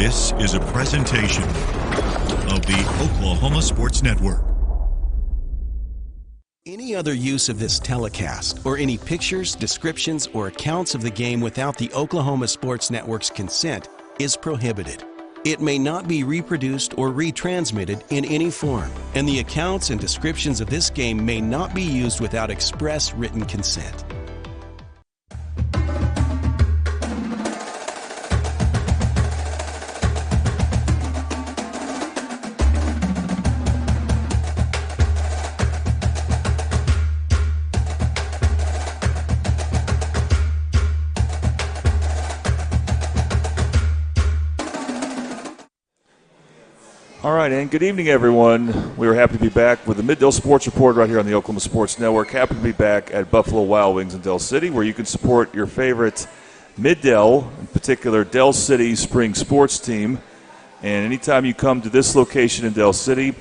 This is a presentation of the Oklahoma Sports Network. Any other use of this telecast or any pictures, descriptions, or accounts of the game without the Oklahoma Sports Network's consent is prohibited. It may not be reproduced or retransmitted in any form, and the accounts and descriptions of this game may not be used without express written consent. All right, and good evening, everyone. We are happy to be back with the Mid-Dell Sports Report right here on the Oklahoma Sports Network. Happy to be back at Buffalo Wild Wings in Dell City, where you can support your favorite Mid-Dell, in particular Dell City Spring Sports team. And anytime you come to this location in Dell City,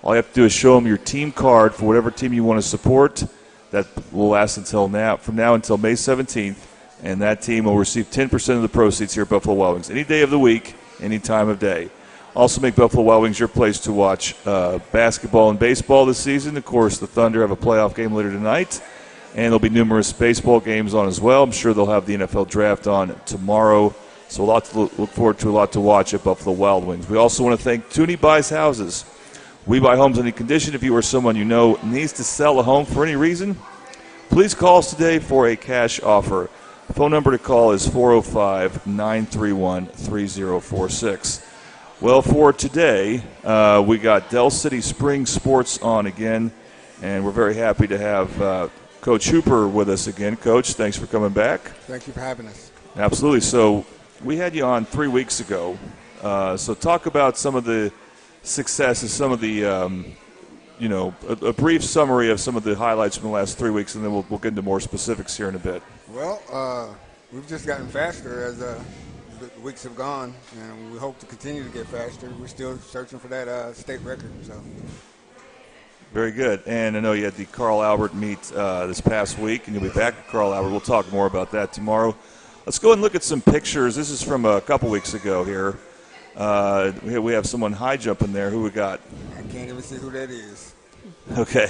all you have to do is show them your team card for whatever team you want to support. That will last from now until May 17th, and that team will receive 10% of the proceeds here at Buffalo Wild Wings. Any day of the week, any time of day. Also make Buffalo Wild Wings your place to watch basketball and baseball this season. Of course, the Thunder have a playoff game later tonight, and there'll be numerous baseball games on as well. I'm sure they'll have the NFL Draft on tomorrow, so a lot to look forward to, a lot to watch at Buffalo Wild Wings. We also want to thank Tooney Buys Houses. We buy homes on any condition. If you or someone you know needs to sell a home for any reason, please call us today for a cash offer. The phone number to call is 405-931-3046. Well, for today, we got Dell City Spring Sports on again, and we're very happy to have Coach Hooper with us again. Coach, thanks for coming back. Thank you for having us. Absolutely. So we had you on 3 weeks ago. So talk about some of the successes, some of the, a brief summary of some of the highlights from the last 3 weeks, and then we'll get into more specifics here in a bit. Well, we've just gotten faster as the weeks have gone, and we hope to continue to get faster. We're still searching for that state record. So. Very good. And I know you had the Carl Albert meet this past week, and you'll be back at Carl Albert. We'll talk more about that tomorrow. Let's go and look at some pictures. This is from a couple weeks ago here. We have someone high jumping there. Who we got? I can't even see who that is. Okay.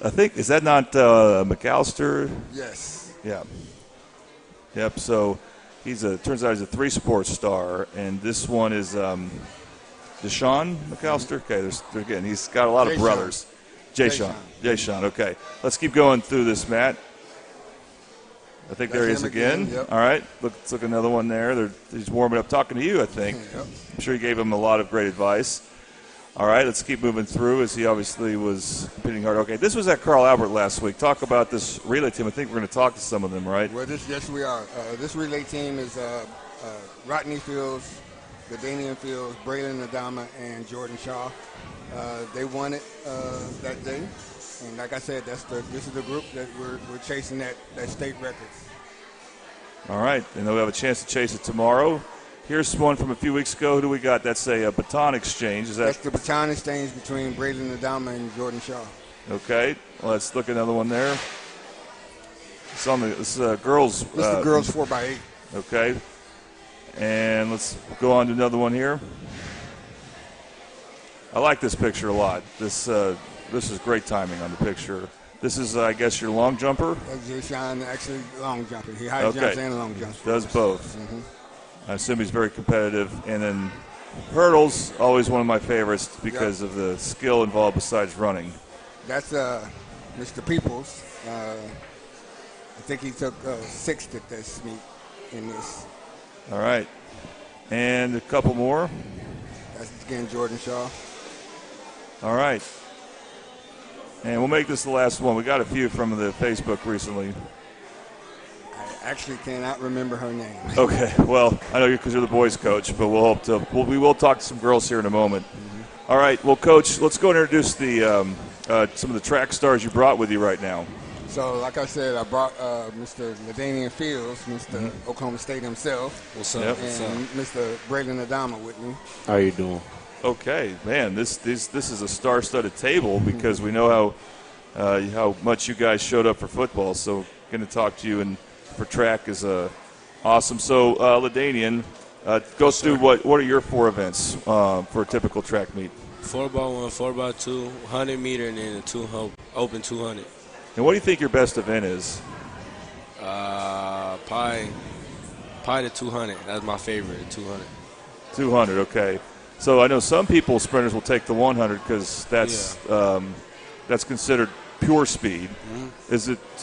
I think, is that not McAllister? Yes. Yeah. Yep, so turns out he's a three-sports star, and this one is Deshaun McAllister. Okay, again, he's got a lot of brothers. Jay-Sean, okay. Let's keep going through this, Matt. I think there he is again. Yep. All right, let's look at another one there. He's warming up talking to you, I think. Yep. I'm sure you gave him a lot of great advice. All right, let's keep moving through as he obviously was competing hard. Okay, this was at Carl Albert last week. Talk about this relay team. I think we're going to talk to some of them, right? Well, yes, we are. This relay team is Rodney Fields, LaDainian Fields, Braylon Adama, and Jordan Shaw. They won it that day. And like I said, this is the group that we're chasing that state record. All right, and then we'll have a chance to chase it tomorrow. Here's one from a few weeks ago. Who do we got? That's a baton exchange. That's the baton exchange between Braylon Adama and Jordan Shaw. Okay, well, let's look at another one there. This is girls. This is the girls 4x8. Okay, and let's go on to another one here. I like this picture a lot. This is great timing on the picture. This is, I guess, your long jumper? Jay-Sean, actually, long jumper. He high jumps and long jumps. Does both. Mm-hmm. I assume he's very competitive. And then hurdles, always one of my favorites because of the skill involved besides running. That's Mr. Peoples. I think he took sixth at this meet in this. All right. And a couple more. That's, again, Jordan Shaw. All right. And we'll make this the last one. We got a few from the Facebook recently. I actually cannot remember her name. Okay, well, I know because you're the boys' coach, but we will talk to some girls here in a moment. Mm-hmm. All right, well, Coach, let's go and introduce some of the track stars you brought with you right now. So, like I said, I brought Mr. LaDainian Fields, Mr. Oklahoma State himself, what's up? Yep. And Mr. Braylon Adama with me. How you doing? Okay, man, this is a star-studded table because we know how much you guys showed up for football. So, going to talk to you and for track is awesome. So, LaDainian, Go through what are your 4 events for a typical track meet? 4x1, 4x2, 100 meter, and then a open 200. And what do you think your best event is? Probably the 200. That's my favorite, the 200. 200, okay. So I know some sprinters will take the 100 because that's considered pure speed. Mm-hmm.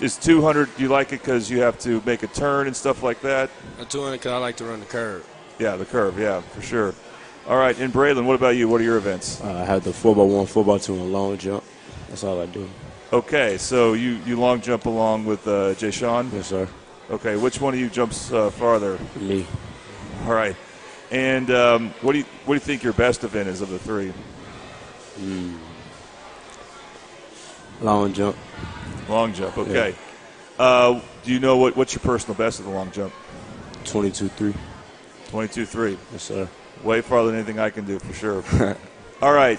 Is 200? Do you like it because you have to make a turn and stuff like that? The 200 because I like to run the curve. Yeah, the curve. Yeah, for sure. All right, and Braylon, what about you? What are your events? I have the 4x1, 4x2, and long jump. That's all I do. Okay, so you long jump along with Jay Sean? Yes, sir. Okay, which one of you jumps farther? Me. All right, and what do you think your best event is of the 3? Long jump. Long jump. Okay. Yeah. Do you know what's your personal best of the long jump? 22.3. 22.3. Yes, sir. Way farther than anything I can do, for sure. All right.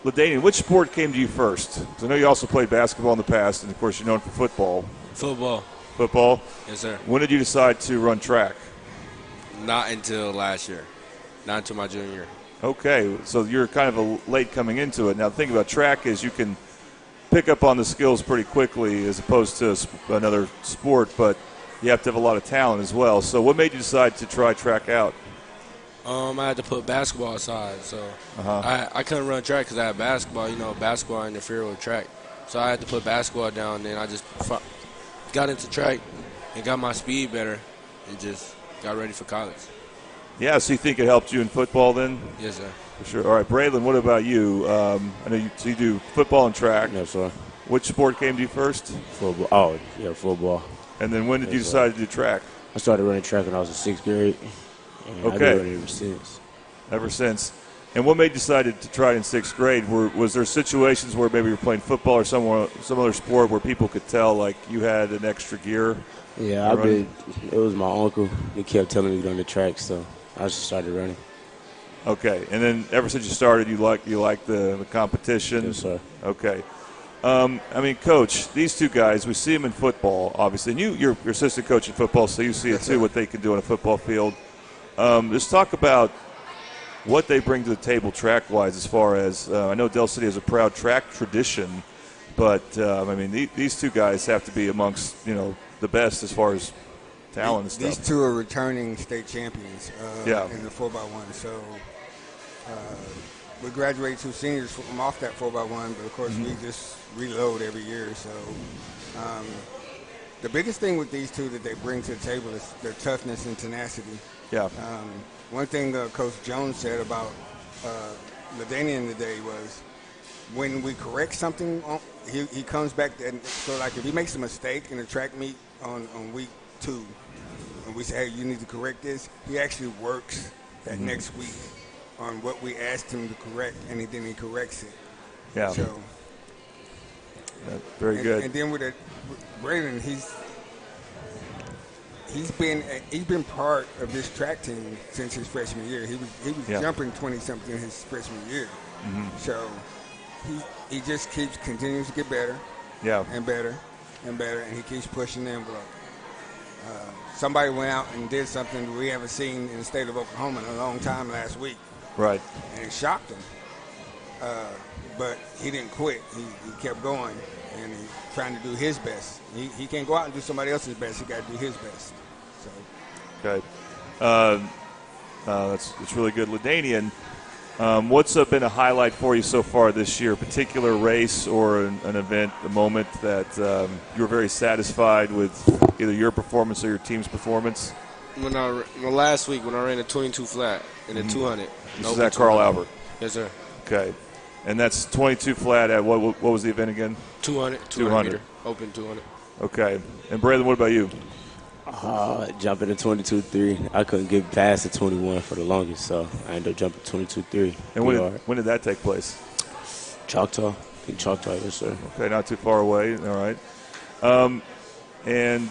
LaDainian, which sport came to you first? Because I know you also played basketball in the past, and, of course, you're known for football. Football. Football? Yes, sir. When did you decide to run track? Not until last year. Not until my junior year. Okay. So you're kind of late coming into it. Now, the thing about track is you can pick up on the skills pretty quickly as opposed to another sport, but you have to have a lot of talent as well. So what made you decide to try track out? I had to put basketball aside, so I couldn't run track because I had basketball. Basketball interfered with track, so I had to put basketball down. And then I just got into track and got my speed better, and just got ready for college. Yeah, so you think it helped you in football then? Yes, sir. For sure. All right, Braylon, what about you? I know you do football and track. Yes, sir. Which sport came to you first? Football. Oh, yeah, football. And then when did you decide to do track? I started running track when I was in 6th grade. And okay. I've been running ever since. Ever since. And what made you decide to try it in 6th grade? Was there situations where maybe you were playing football or some other sport where people could tell, like, you had an extra gear? Yeah, it was my uncle. He kept telling me to run the track, so I just started running. Okay. And then ever since you started, you like the competition? Yes, sir. Okay. Coach, these 2 guys, we see them in football, obviously. And you're assistant coach in football, so you see it too, what they can do on a football field. Let's talk about what they bring to the table track-wise as far as I know Del City has a proud track tradition, but, these 2 guys have to be amongst, the best as far as talent and stuff. These 2 are returning state champions in the 4x1, so we graduate 2 seniors from off that 4x1, but, of course, we just reload every year. So the biggest thing with these 2 that they bring to the table is their toughness and tenacity. Yeah. One thing Coach Jones said about LaDainian today was when we correct something, he comes back. So, like, if he makes a mistake in a track meet on week 2, and we say, hey, you need to correct this, he actually works that next week on what we asked him to correct, and then he corrects it. Yeah. So, very good. And then with Braylon, he's been part of this track team since his freshman year. He was jumping 20-something his freshman year. Mm-hmm. So he just continues to get better, and better and better, and he keeps pushing the envelope. Somebody went out and did something we haven't seen in the state of Oklahoma in a long time last week. Right. And it shocked him. But he didn't quit. He kept going, and he's trying to do his best. He can't go out and do somebody else's best. He got to do his best. So. Okay. That's really good. LaDainian, what's been a highlight for you so far this year? A particular race or an event, a moment that you were very satisfied with either your performance or your team's performance? Last week when I ran a 22 flat in the 200. This is at Carl Albert. Yes, sir. Okay. And that's 22 flat at what was the event again? 200 meter, open 200. Okay. And Braylon, what about you? Jumping to 22.3. I couldn't get past the 21 for the longest, so I ended up jumping 22.3. And when did that take place? Choctaw. I think Choctaw, yes, sir. Okay, not too far away. All right. And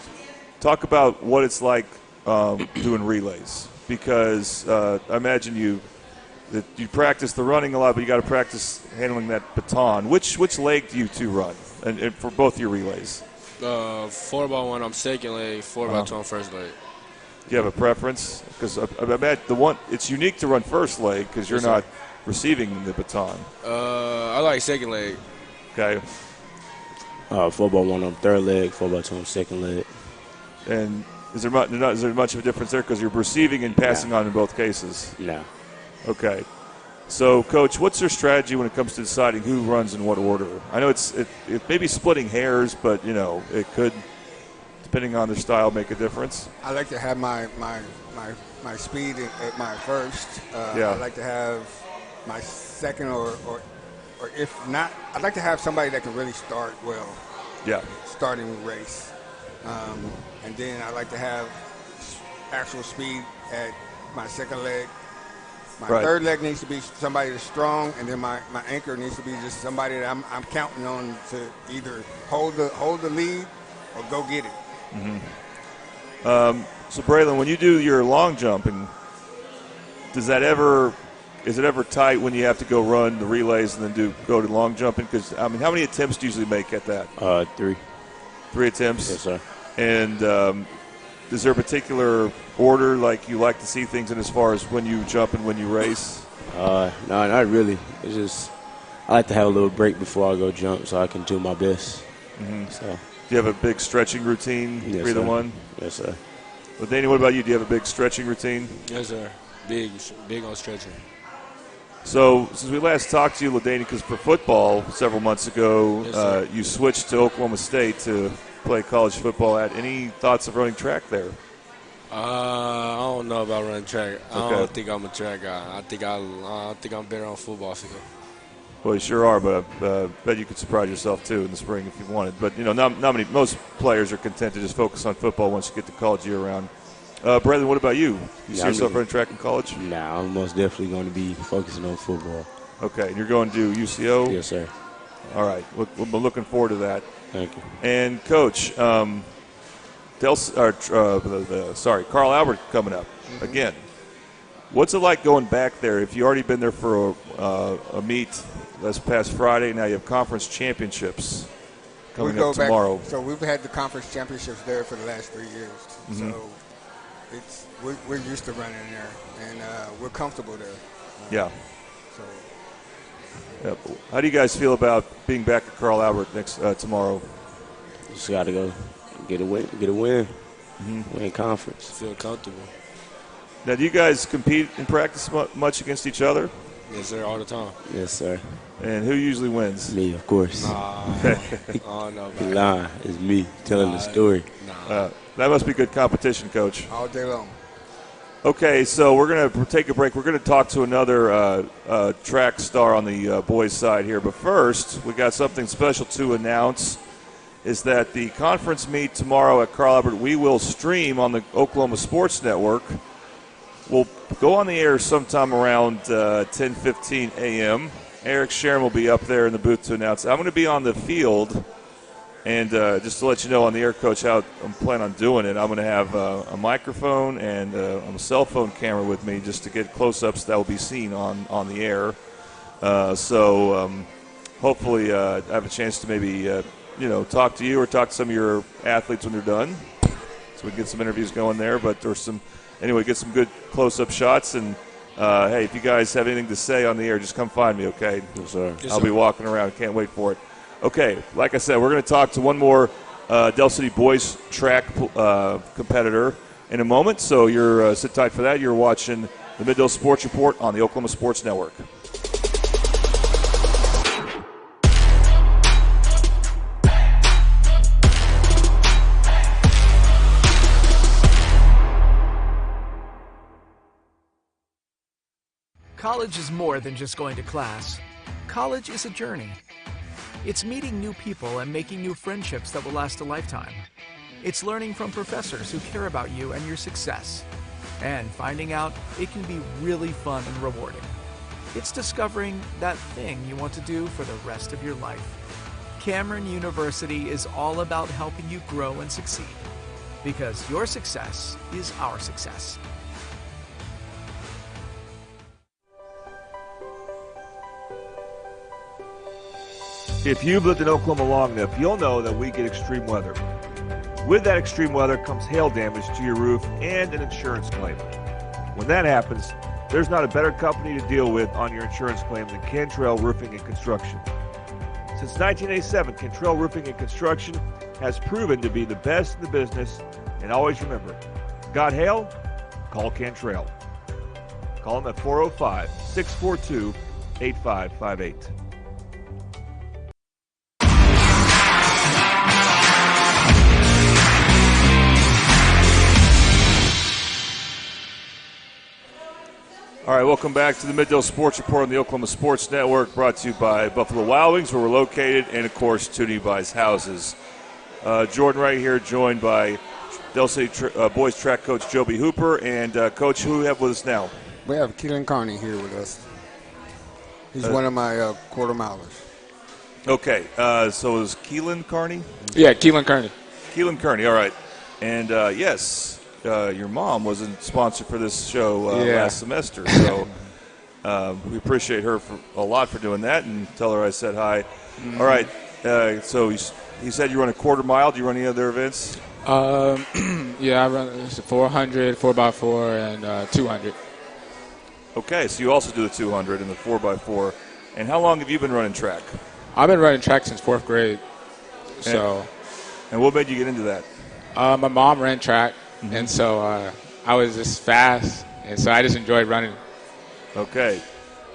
talk about what it's like doing relays, because I imagine you practice the running a lot, but you got to practice handling that baton. Which leg do you 2 run, and for both your relays? 4x1 I'm second leg, 4x2 I'm first leg. Do you have a preference? Because I bet it's unique to run first leg because you're not receiving the baton. I like second leg. Okay. Football one on third leg, football two on second leg. And is there much of a difference there because you're receiving and passing on in both cases? No. Okay. So, Coach, what's your strategy when it comes to deciding who runs in what order? I know it may be splitting hairs, but, it could, depending on their style, make a difference. I like to have my speed at my first. I like to have my second or if not, I'd like to have somebody that can really start well. Yeah. Starting race. And then I like to have actual speed at my second leg. My third leg needs to be somebody that's strong, and then my anchor needs to be just somebody that I'm counting on to either hold the lead or go get it. Mm-hmm. So, Braylon, when you do your long jumping, is it ever tight when you have to go run the relays and then go to long jumping? Because, how many attempts do you usually make at that? 3. 3 attempts? Yes, sir. And is there a particular order like you like to see things in as far as when you jump and when you race? No, not really. It's just I like to have a little break before I go jump so I can do my best. Mm-hmm. So. Do you have a big stretching routine for either one? Yes, sir. Well, Danny, what about you? Do you have a big stretching routine? Yes, sir. Big on stretching. So, since we last talked to you, LaDainian, because for football several months ago, you switched to Oklahoma State to play college football at. Any thoughts of running track there? I don't know about running track. Okay. I don't think I'm a track guy. I think I'm better on football field. Well, you sure are, but I bet you could surprise yourself too in the spring if you wanted. But most players are content to just focus on football once you get to college year round. Brendan, what about you? You see yourself running track in college? Nah, I'm most definitely going to be focusing on football. Okay, and you're going to UCO? Yes, sir. All right, we're looking forward to that. Thank you. And Coach, Carl Albert coming up again. What's it like going back there? If you already been there for a meet this past Friday, now you have conference championships coming up tomorrow. So we've had the conference championships there for the last 3 years. Mm-hmm. So we're used to running there, and we're comfortable there. Yeah. So. Yep. How do you guys feel about being back at Carl Albert tomorrow? Just got to go get a win, mm-hmm. win conference. Feel comfortable. Now, do you guys compete in practice much against each other? Yes, sir, all the time. Yes, sir. And who usually wins? Me, of course. Oh, no, man. Lying. It's me telling the story. That must be good competition, Coach. All day long. Okay, so we're going to take a break. We're going to talk to another track star on the boys' side here. But first, we got something special to announce, is that the conference meet tomorrow at Carl Albert, we will stream on the Oklahoma Sports Network. We'll go on the air sometime around 10:15 a.m. Eric Sharon will be up there in the booth to announce it. I'm going to be on the field. And just to let you know on the air, Coach, how I'm planning on doing it, I'm going to have a microphone and a cell phone camera with me just to get close-ups that will be seen on the air. So hopefully I have a chance to maybe, talk to you or talk to some of your athletes when they're done. So we can get some interviews going there. But get some good close-up shots. And, hey, if you guys have anything to say on the air, just come find me, okay? Yes, sir. I'll be walking around. Can't wait for it. Okay, like I said, we're going to talk to one more Del City boys track competitor in a moment. So you're sit tight for that. You're watching the Mid-Del Sports Report on the Oklahoma Sports Network. College is more than just going to class. College is a journey. It's meeting new people and making new friendships that will last a lifetime. It's learning from professors who care about you and your success. And finding out it can be really fun and rewarding. It's discovering that thing you want to do for the rest of your life. Cameron University is all about helping you grow and succeed. Because your success is our success. If you've lived in Oklahoma long enough, you'll know that we get extreme weather. With that extreme weather comes hail damage to your roof and an insurance claim. When that happens, there's not a better company to deal with on your insurance claim than Cantrell Roofing and Construction. Since 1987, Cantrell Roofing and Construction has proven to be the best in the business. And always remember, got hail? Call Cantrell. Call them at 405-642-8558. All right, welcome back to the Middle Sports Report on the Oklahoma Sports Network, brought to you by Buffalo Wild Wings, where we're located, and, of course, Toonie Buys Houses. Jordan right here, joined by Del City boys track coach Joby Hooper. And, Coach, who do we have with us now? We have Keelan Carney here with us. He's one of my quarter milers. Okay, so is Keelan Carney? Yeah, Keelan Carney. Keelan Carney, all right. And, yes. Your mom was a sponsor for this show last semester, so we appreciate her a lot for doing that, and tell her I said hi. Mm-hmm. All right, so he said you run a quarter mile. Do you run any other events? Yeah, I run 400, 4x4, and 200. Okay, so you also do the 200 and the 4x4. And how long have you been running track? I've been running track since 4th grade. And what made you get into that? My mom ran track. Mm-hmm. And so I was just fast, and so I just enjoyed running. Okay.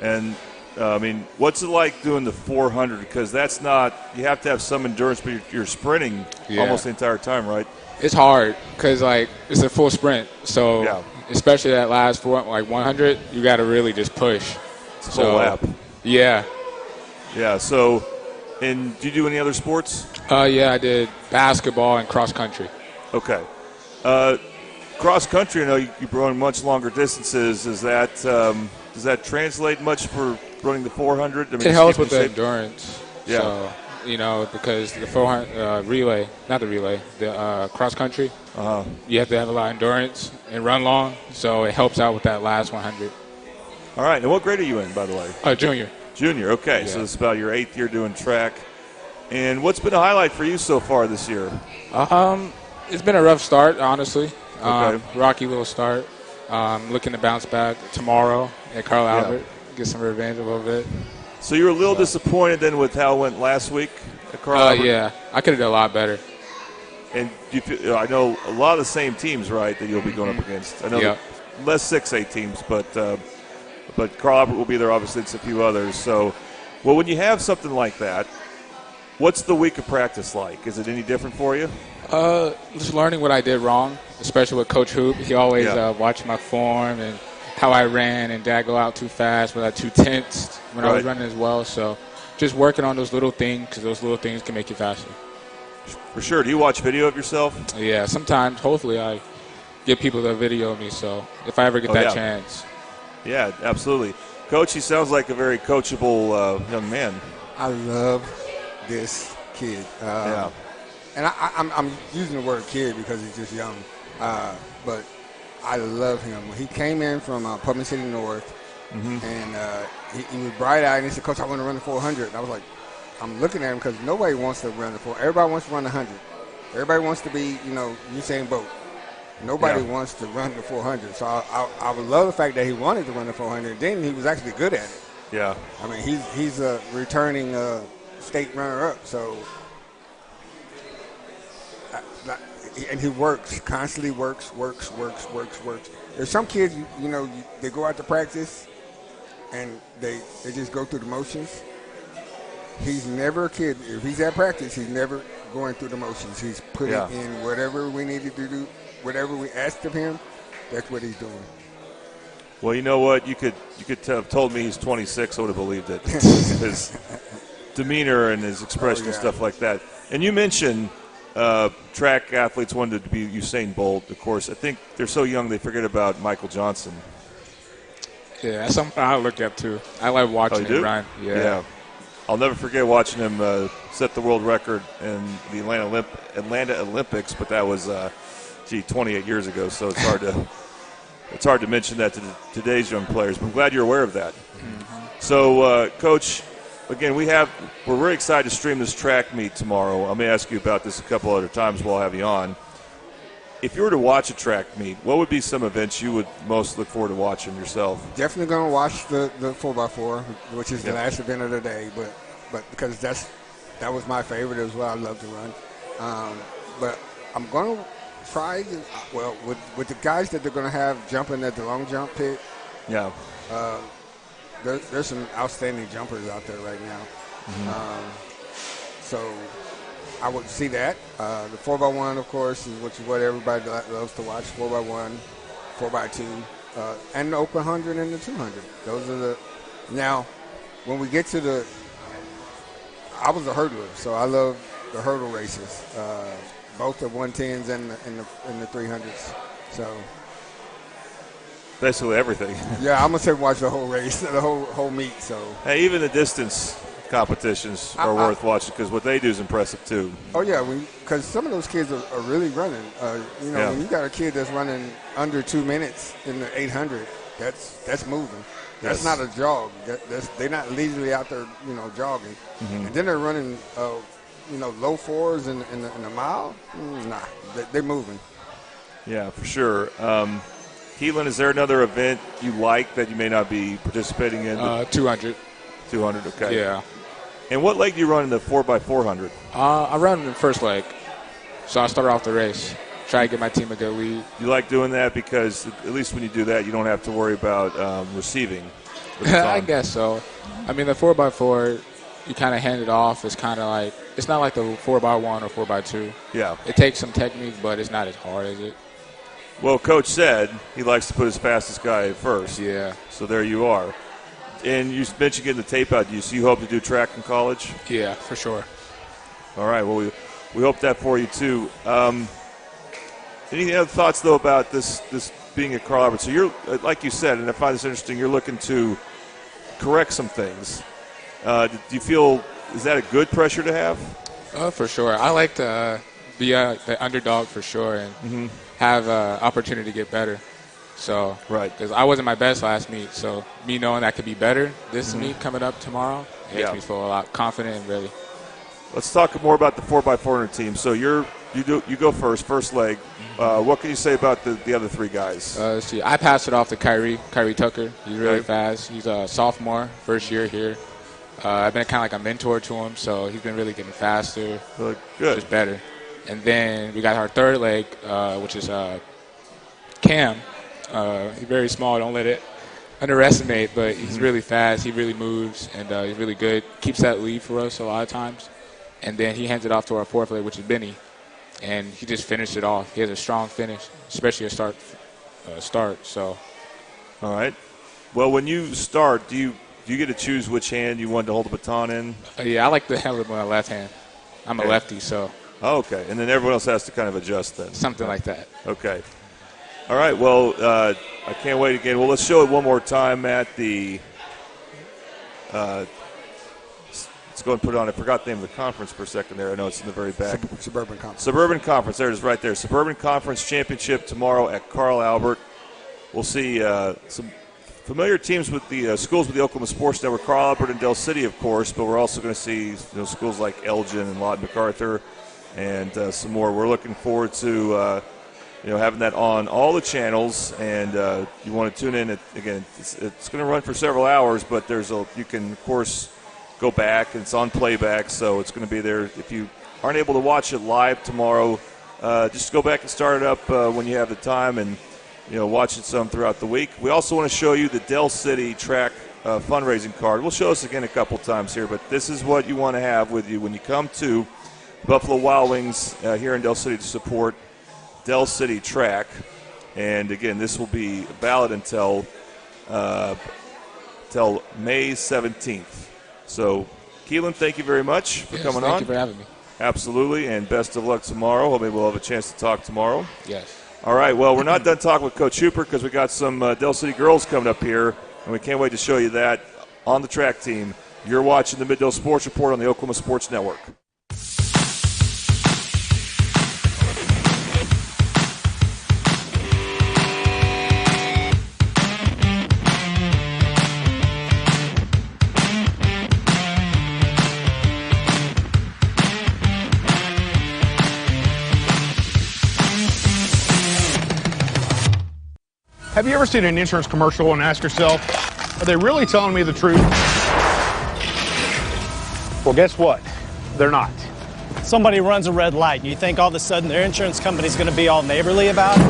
And, I mean, what's it like doing the 400? Because that's not – you have to have some endurance, but you're sprinting almost the entire time, right? It's hard because, like, it's a full sprint. So especially that last 100, you got to really just push. It's a full lap. Yeah. Yeah, so – and do you do any other sports? Yeah, I did basketball and cross country. Okay. Cross country, I know you run much longer distances. Does that translate much for running the 400? I mean, it helps with the endurance. Yeah. So, because the 400 relay, not the relay, the cross country, you have to have a lot of endurance and run long. So it helps out with that last 100. All right. And what grade are you in, by the way? Junior. Junior. Okay. Yeah. So this is about your 8th year doing track. And what's been a highlight for you so far this year? It's been a rough start, honestly. Okay. Rocky little start. Looking to bounce back tomorrow at Carl Albert, get some revenge a little bit. So you were a little disappointed then with how it went last week at Carl Albert? Yeah, I could have done a lot better. And I know a lot of the same teams, right, that you'll be going up against. I know less 6A teams, but Carl Albert will be there, obviously, it's a few others. So, well, when you have something like that, what's the week of practice like? Is it any different for you? Just learning what I did wrong, especially with Coach Hoop. He always watched my form and how I ran, and did I go out too fast? Was I too tensed when I was running as well? So just working on those little things, because those little things can make you faster. For sure. Do you watch video of yourself? Yeah, sometimes. Hopefully I get people to video of me, so if I ever get that chance. Yeah, absolutely. Coach, he sounds like a very coachable young man. I love this kid. And I'm using the word kid because he's just young. But I love him. He came in from Pullman City North, and he was bright-eyed, and he said, Coach, I want to run the 400. And I was like, I'm looking at him because nobody wants to run the 400. Everybody wants to run the 100. Everybody wants to be, Usain Bolt. Nobody wants to run the 400. So I would love the fact that he wanted to run the 400. Then he was actually good at it. Yeah. I mean, he's a returning state runner-up, so – and he constantly works. There's some kids, they go out to practice and they just go through the motions. He's never a kid. If he's at practice, he's never going through the motions. He's putting in whatever we needed to do, whatever we asked of him, that's what he's doing. Well, you know what? You could have told me he's 26. I would have believed it. His demeanor and his expression and stuff like that. And you mentioned track athletes wanted to be Usain Bolt. Of course, I think they're so young they forget about Michael Johnson. Yeah, that's something I look up to. I like watching him run. Yeah. I'll never forget watching him set the world record in the Atlanta Olympics, but that was 28 years ago. So it's hard to mention that to today's young players. But I'm glad you're aware of that. Mm-hmm. So, Coach, again, we're very excited to stream this track meet tomorrow. I'm going to ask you about this a couple other times while I have you on. If you were to watch a track meet, what would be some events you would most look forward to watching yourself? Definitely going to watch the 4x4, which is the last event of the day, but because that was my favorite as well. I love to run. But I'm going to try, with the guys that they're going to have jumping at the long jump pit. Yeah. There's some outstanding jumpers out there right now. So I would see that. The 4x1, of course, is what everybody loves to watch. 4x1, 4x2, and the open 100 and the 200. Those are the. Now, when we get to I was a hurdler, so I love the hurdle races, both the 110s and the 300s. So. Basically everything. Yeah, I'm gonna say watch the whole race, the whole meet. So. Hey, even the distance competitions are worth watching because what they do is impressive too. Oh yeah, because some of those kids are really running. When you got a kid that's running under 2 minutes in the 800, that's moving. That's not a jog. They're not leisurely out there, jogging. And then they're running, low fours in the mile. Nah, they're moving. Yeah, for sure. Keelan, is there another event you like that you may not be participating in? 200. 200, okay. Yeah. And what leg do you run in the 4x400? I run in the first leg. So I start off the race, try to get my team a good lead. You like doing that because at least when you do that, you don't have to worry about receiving. I guess so. I mean, the 4x4, you kind of hand it off. It's kind of like, it's not like the 4x1 or 4x2. Yeah. It takes some technique, but it's not as hard as it. Well, Coach said he likes to put his fastest guy first. Yeah. So there you are. And you mentioned getting the tape out. So you hope to do track in college? Yeah, for sure. All right. Well, we hope that for you, too. Any other thoughts, though, about this being at Carl Albert? So you're, like you said, and I find this interesting, you're looking to correct some things. Do you feel, is that a good pressure to have? For sure. I like to be the underdog for sure and have an opportunity to get better. So, right, because I wasn't my best last meet, so me knowing that could be better this meet coming up tomorrow makes me feel a lot confident and ready. Let's talk more about the 4x400 team. So you go first leg. What can you say about the other three guys? Let's see. I passed it off to Kyrie Tucker. He's really fast. He's a sophomore, first year here. I've been kind of like a mentor to him, so he's been really getting faster, good, just better. And then we got our third leg, which is Cam. He's very small. Don't let it underestimate, but he's really fast. He really moves, and he's really good. Keeps that lead for us a lot of times. And then he hands it off to our fourth leg, which is Benny, and he just finished it off. He has a strong finish, especially a start. So, all right. Well, when you start, do you get to choose which hand you want to hold the baton in? Yeah, I like to handle it with my left hand. I'm a lefty, so. Oh, okay. And then everyone else has to kind of adjust then. Something like that. Okay. All right. Well, I can't wait again. Well, let's show it one more time, Matt. Let's go and put it on. I forgot the name of the conference for a second there. I know it's in the very back. Suburban Conference. Suburban Conference. There it is right there. Suburban Conference Championship tomorrow at Carl Albert. We'll see some familiar teams with the schools with the Oklahoma Sports Network, Carl Albert and Del City, of course, but we're also going to see schools like Elgin and Lawton MacArthur and some more. We're looking forward to having that on all the channels, and you want to tune in. Again, it's going to run for several hours, but you can, of course, go back, and it's on playback, so it's going to be there. If you aren't able to watch it live tomorrow, just go back and start it up when you have the time and watch it some throughout the week. We also want to show you the Del City track fundraising card. We'll show this again a couple times here, but this is what you want to have with you when you come to Buffalo Wild Wings here in Del City to support Del City Track. And again, this will be valid until May 17th. So, Keelan, thank you very much for coming on. Thank you for having me. Absolutely, and best of luck tomorrow. Maybe we'll have a chance to talk tomorrow. Yes. All right, well, we're not done talking with Coach Hooper because we got some Del City girls coming up here, and we can't wait to show you that on the track team. You're watching the Mid-Del Sports Report on the Oklahoma Sports Network. Have you ever seen an insurance commercial and asked yourself, are they really telling me the truth? Well, guess what? They're not. Somebody runs a red light, and you think all of a sudden their insurance company's going to be all neighborly about it?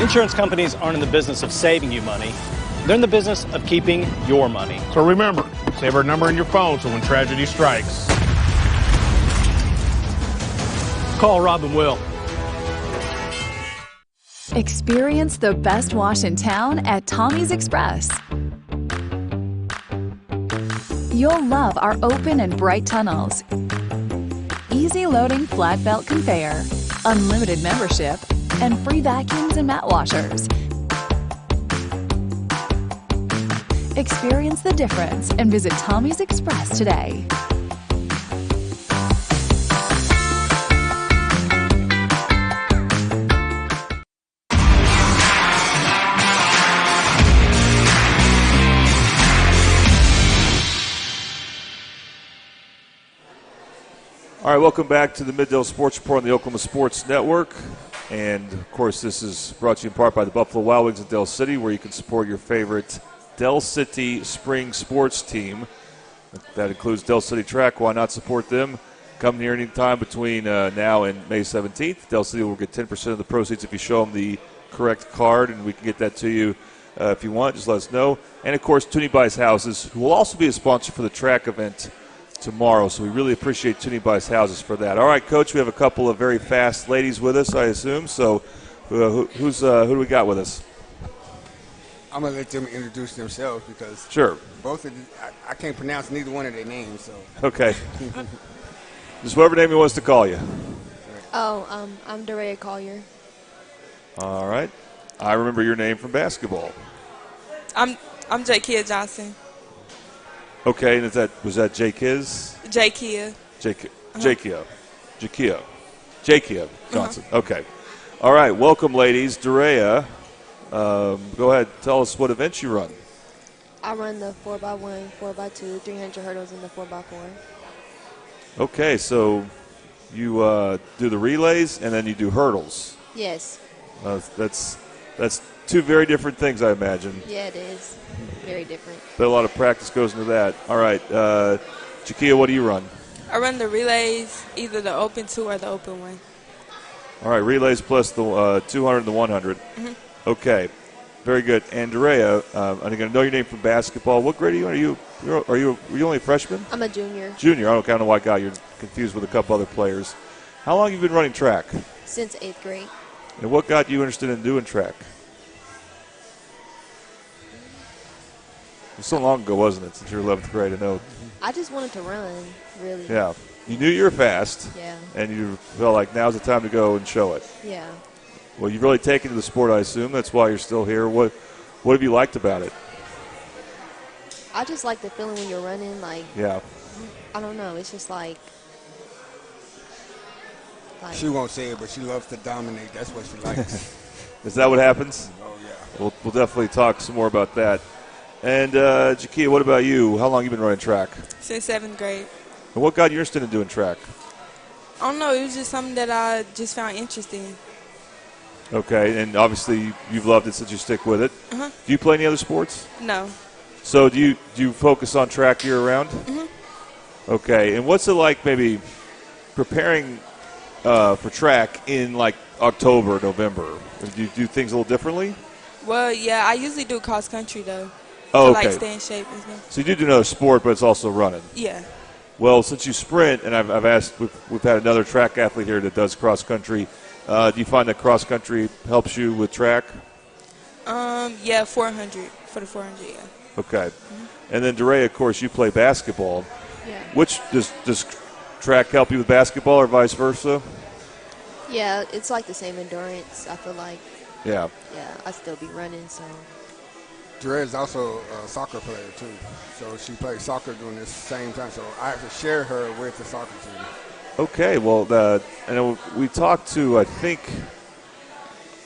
Insurance companies aren't in the business of saving you money. They're in the business of keeping your money. So remember, save our number in your phone so when tragedy strikes, call Rob and Will. Experience the best wash in town at Tommy's Express. You'll love our open and bright tunnels, easy loading flat belt conveyor, unlimited membership, and free vacuums and mat washers. Experience the difference and visit Tommy's Express today. All right, welcome back to the Middale Sports Report on the Oklahoma Sports Network. And, of course, this is brought to you in part by the Buffalo Wild Wings in Del City, where you can support your favorite Del City spring sports team. That includes Del City Track. Why not support them? Come here anytime between now and May 17th. Del City will get 10% of the proceeds if you show them the correct card, and we can get that to you if you want. Just let us know. And, of course, Toonie Buys Houses, who will also be a sponsor for the track event tomorrow, so we really appreciate Toonie Buys Houses for that. All right, Coach, we have a couple of very fast ladies with us, I assume. So who do we got with us? I'm going to let them introduce themselves because sure. Both of them, I can't pronounce neither one of their names. So okay. Just whatever name he wants to call you. Oh, I'm Daria Collier. All right. I remember your name from basketball. I'm Jakia Johnson. Okay, and was that Jakiz? Jakia. Jakia Johnson. Okay. All right, welcome, ladies. Daria, go ahead. Tell us what events you run. I run the 4x1, 4x2, 300 hurdles, and the 4x4. Okay, so you do the relays and then you do hurdles. Yes. That's two very different things, I imagine. Yeah, it is. Very different. But a lot of practice goes into that. All right, Jakia, what do you run? I run the relays, either the open 2 or the open 1. All right, relays plus the 200 and the 100. Mm-hmm. Okay, very good. And Daria, I'm going to know your name from basketball. What grade are you? Are you only a freshman? I'm a junior. Junior. I don't know why I got you confused with a couple other players. How long have you been running track? Since 8th grade. And what got you interested in doing track? It was so long ago, wasn't it, since you were 11th grade? I know. I just wanted to run, really. Yeah. You knew you were fast. Yeah. And you felt like now's the time to go and show it. Yeah. Well, you've really taken to the sport, I assume. That's why you're still here. What have you liked about it? I just like the feeling when you're running. Yeah. I don't know. It's just like she won't say it, but she loves to dominate. That's what she likes. Is that what happens? Oh, yeah. We'll definitely talk some more about that. And, Jakia, what about you? How long have you been running track? Since 7th grade. And what got you interested in doing track? I don't know. It was just something that I just found interesting. Okay, and obviously you've loved it since you stick with it. Uh-huh. Do you play any other sports? No. So do you focus on track year-round? Mm-hmm. Okay, and what's it like maybe preparing for track in, like, October, November? Do you do things a little differently? Well, yeah, I usually do cross-country, though. Oh, to, okay. stay in shape and stuff. So you do another sport, but it's also running. Yeah. Well, since you sprint, and I've asked, we've had another track athlete here that does cross-country. Do you find that cross-country helps you with track? Yeah, 400. For the 400, yeah. Okay. Mm-hmm. And then, Daria, of course, you play basketball. Yeah. Which does track help you with basketball or vice versa? Yeah, it's like the same endurance, I feel like. Yeah. Yeah, I still be running, so. Daria is also a soccer player, too. So she plays soccer during this same time. So I have to share her with the soccer team. Okay, well, I know we talked to, I think,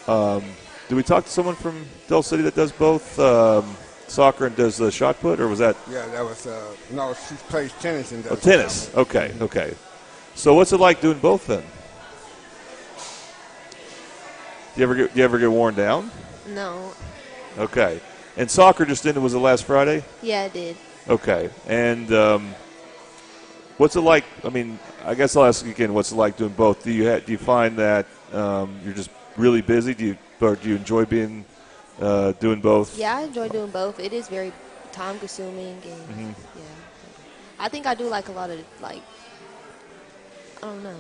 did we talk to someone from Del City that does both soccer and does the shot put, or was that? Yeah, that was, no, she plays tennis and does. Oh, tennis. Okay. So what's it like doing both then? Do you ever get worn down? No. Okay. And soccer just ended, was it last Friday? Yeah, I did. Okay. And what's it like? I mean, I guess I'll ask you again, what's it like doing both? Do you find that you're just really busy? Do you enjoy being doing both? Yeah, I enjoy doing both. It is very time-consuming. And, yeah. I think I do like a lot of, like, I don't know.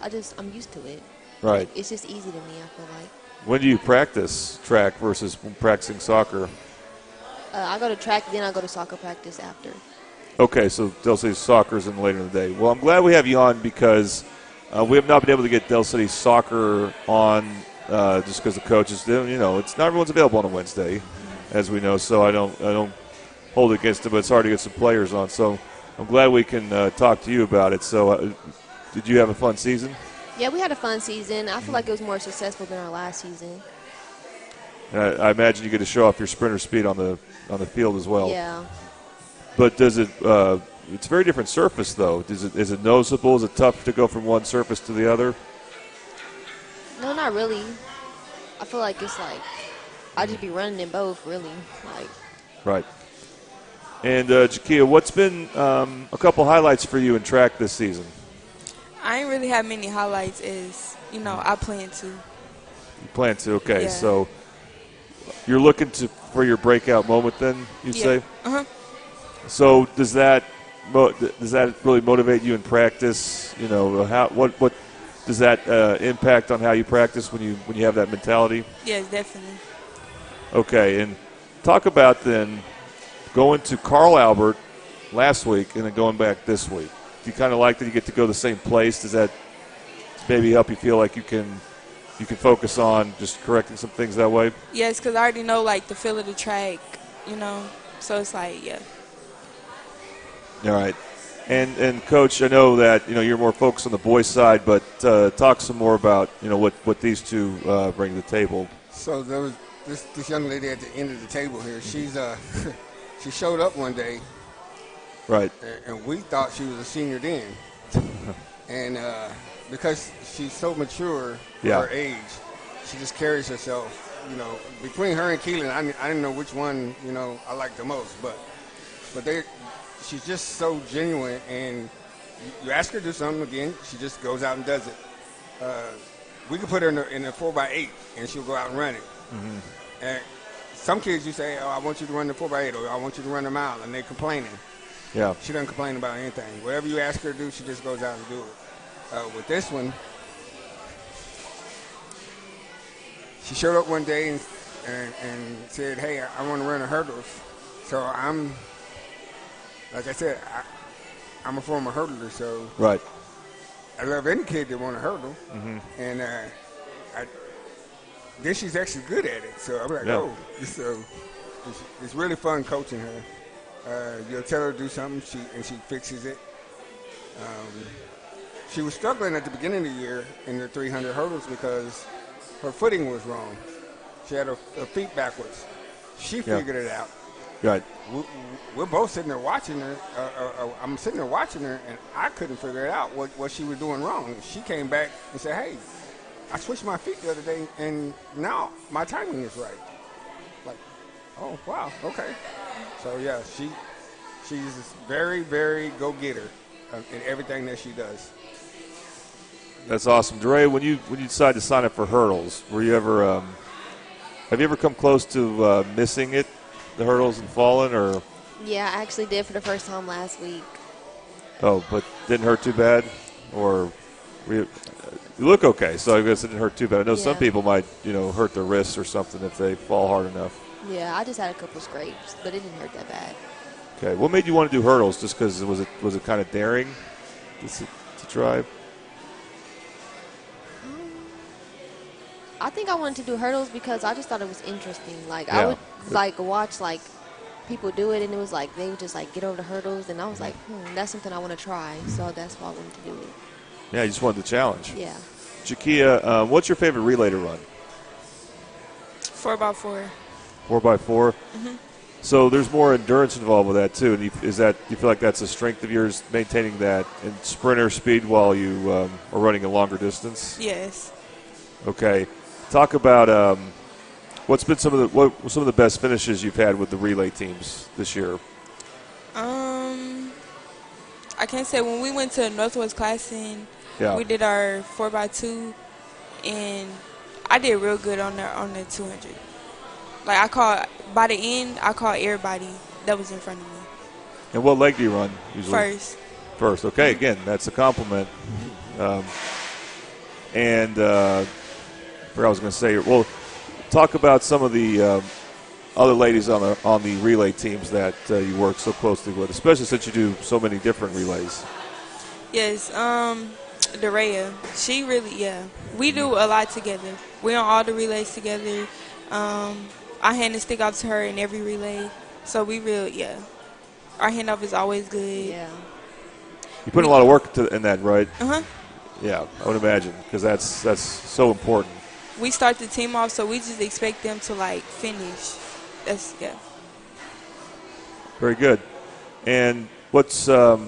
I'm used to it. Right. Like, it's just easy to me, I feel like. When do you practice track versus practicing soccer? I go to track, then I go to soccer practice after. Okay, so Del City soccer's in later in the day. Well, I'm glad we have you on because we have not been able to get Del City soccer on just because the coaches do. You know, it's not everyone's available on a Wednesday, as we know. So I don't hold it against it, but it's hard to get some players on. So I'm glad we can talk to you about it. So did you have a fun season? Yeah, we had a fun season. I feel like it was more successful than our last season. I imagine you get to show off your sprinter speed on the field as well. Yeah. But does it? It's a very different surface, though. Is it noticeable? Is it tough to go from one surface to the other? No, not really. I feel like it's like I just be running in both, really. Like. Right. And Jakia, what's been a couple highlights for you in track this season? I ain't really have many highlights. I plan to. You plan to? Okay, yeah. So you're looking for your breakout moment, then you'd say. Uh-huh. So does that really motivate you in practice? You know, what does that impact on how you practice when you have that mentality? Yes, definitely. Okay, and talk about then going to Carl Albert last week and then going back this week. Do you kind of like that you get to go to the same place? Does that maybe help you feel like you can focus on just correcting some things that way? Yes, because I already know, like, the feel of the track, so it's like, yeah. All right. And Coach, I know that, you're more focused on the boys' side, but talk some more about, what these two bring to the table. So there was this young lady at the end of the table here. She's she showed up one day. Right. And we thought she was a senior then. And because she's so mature for her age, she just carries herself, between her and Keelan, I didn't know which one, I liked the most. But she's just so genuine, and you ask her to do something again, she just goes out and does it. We could put her in a 4x8, and she'll go out and run it. Mm-hmm. And some kids, you say, I want you to run the 4x8, or I want you to run the mile, and they're complaining. Yeah. She doesn't complain about anything. Whatever you ask her to do, she just goes out and do it. With this one, she showed up one day and said, hey, I want to run the hurdles. So like I said, I'm a former hurdler, so right. I love any kid that want to hurdle. Mm-hmm. And then she's actually good at it. So I'm like, it's really fun coaching her. You'll tell her to do something, she fixes it. She was struggling at the beginning of the year in the 300 hurdles because her footing was wrong. She had her feet backwards. She figured it out. Right. We're both sitting there watching her. I'm sitting there watching her, and I couldn't figure it out what she was doing wrong. She came back and said, hey, I switched my feet the other day, and now my timing is right. Like, oh, wow, okay. So, yeah, she's very, very go-getter in everything that she does. That's awesome. Dre, when you decided to sign up for hurdles, were you ever have you ever come close to missing it, the hurdles, and fallen? Or? Yeah, I actually did for the first time last week. Oh, but didn't hurt too bad? Or you look okay, so I guess it didn't hurt too bad. I know some people might, hurt their wrists or something if they fall hard enough. Yeah, I just had a couple scrapes, but it didn't hurt that bad. Okay, what made you want to do hurdles? Just because was it kind of daring to try? I think I wanted to do hurdles because I just thought it was interesting. Like I would watch people do it, and it was like they would just get over the hurdles, and I was like, that's something I want to try. So that's why I wanted to do it. Yeah, you just wanted the challenge. Yeah. Jakia, what's your favorite relay to run? 4x4. 4x4? Mm-hmm. So there's more endurance involved with that, too. And do you feel like that's a strength of yours, maintaining that in sprinter speed while you are running a longer distance? Yes. Okay. talk about what's been some of the best finishes you've had with the relay teams this year. I can't say. When we went to Northwest Classic, we did our 4x2, and I did real good on the 200. Like by the end, I called everybody that was in front of me. And what leg do you run usually? First. Okay. Again, that's a compliment. I forgot what I was going to say. Well, talk about some of the other ladies on the relay teams that you work so closely with, especially since you do so many different relays. Yes, Darea. She really, we do a lot together. We're on all the relays together. I hand the stick off to her in every relay. So we our handoff is always good. Yeah. You put in a lot of work in that, right? Uh-huh. Yeah, I would imagine, because that's so important. We start the team off, so we just expect them to, finish. Very good. And what are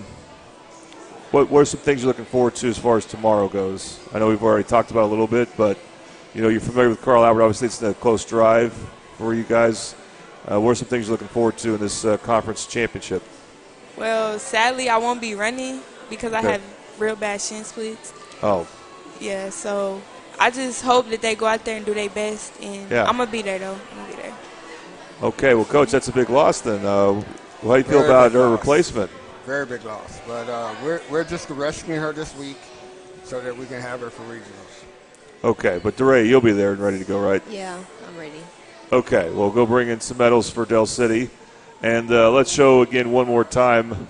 some things you're looking forward to as far as tomorrow goes? I know we've already talked about it a little bit, but, you're familiar with Carl Albert. Obviously, it's a close drive for you guys. What are some things you're looking forward to in this conference championship? Well, sadly, I won't be running because I have real bad shin splits. Oh. Yeah, so I just hope that they go out there and do their best, and I'm going to be there, though. I'm going to be there. Okay, well, Coach, that's a big loss then. How do you feel about her replacement? Very big loss, but we're just rescuing her this week so that we can have her for regionals. Okay, but DeRay, you'll be there and ready to go, right? Yeah, I'm ready. Okay, we'll go bring in some medals for Del City. And let's show again one more time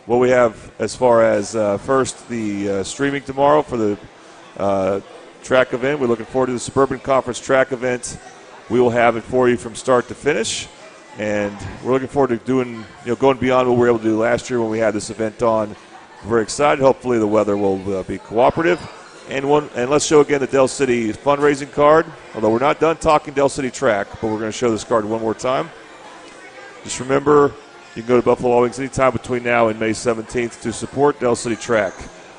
what we have as far as first the streaming tomorrow for the track event. We're looking forward to the Suburban Conference track event. We will have it for you from start to finish. And we're looking forward to doing, going beyond what we were able to do last year when we had this event on. We're very excited. Hopefully the weather will be cooperative. And let's show again the Del City fundraising card. Although we're not done talking Del City track, but we're going to show this card one more time. Just remember, you can go to Buffalo Wild Wings anytime between now and May 17th to support Del City track.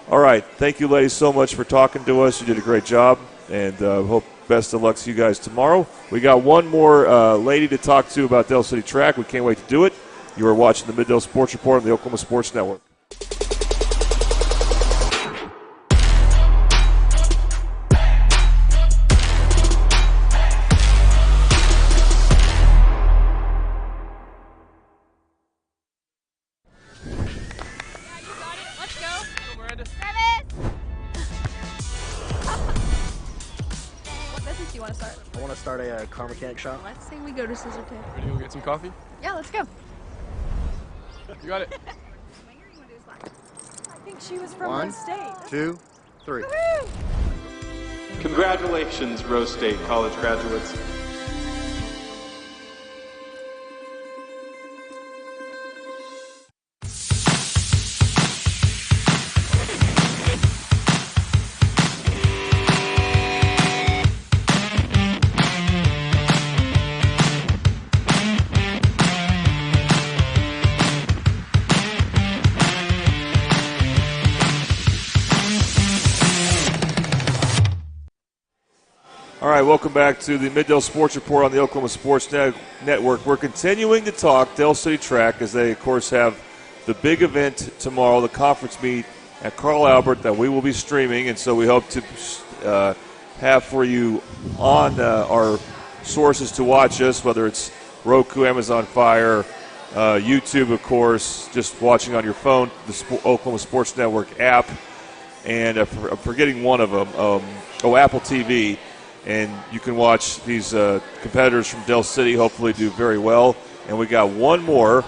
All right, thank you, ladies, so much for talking to us. You did a great job, and hope best of luck to you guys tomorrow. We got one more lady to talk to about Del City track. We can't wait to do it. You are watching the Mid-Del Sports Report on the Oklahoma Sports Network. Start a car mechanic shop. Let's say we go to Scissor Tape. Ready to go get some coffee? Yeah, let's go. You got it. I think she was from Rose State. 2, 3. Woo-hoo! Congratulations, Rose State college graduates. All right, welcome back to the Mid-Del Sports Report on the Oklahoma Sports Network. We're continuing to talk Del City Track as they, of course, have the big event tomorrow, the conference meet at Carl Albert that we will be streaming, and so we hope to have for you on our sources to watch us, whether it's Roku, Amazon Fire, YouTube, of course, just watching on your phone, the Oklahoma Sports Network app, and I'm forgetting one of them, Apple TV. And you can watch these competitors from Del City hopefully do very well. And we got one more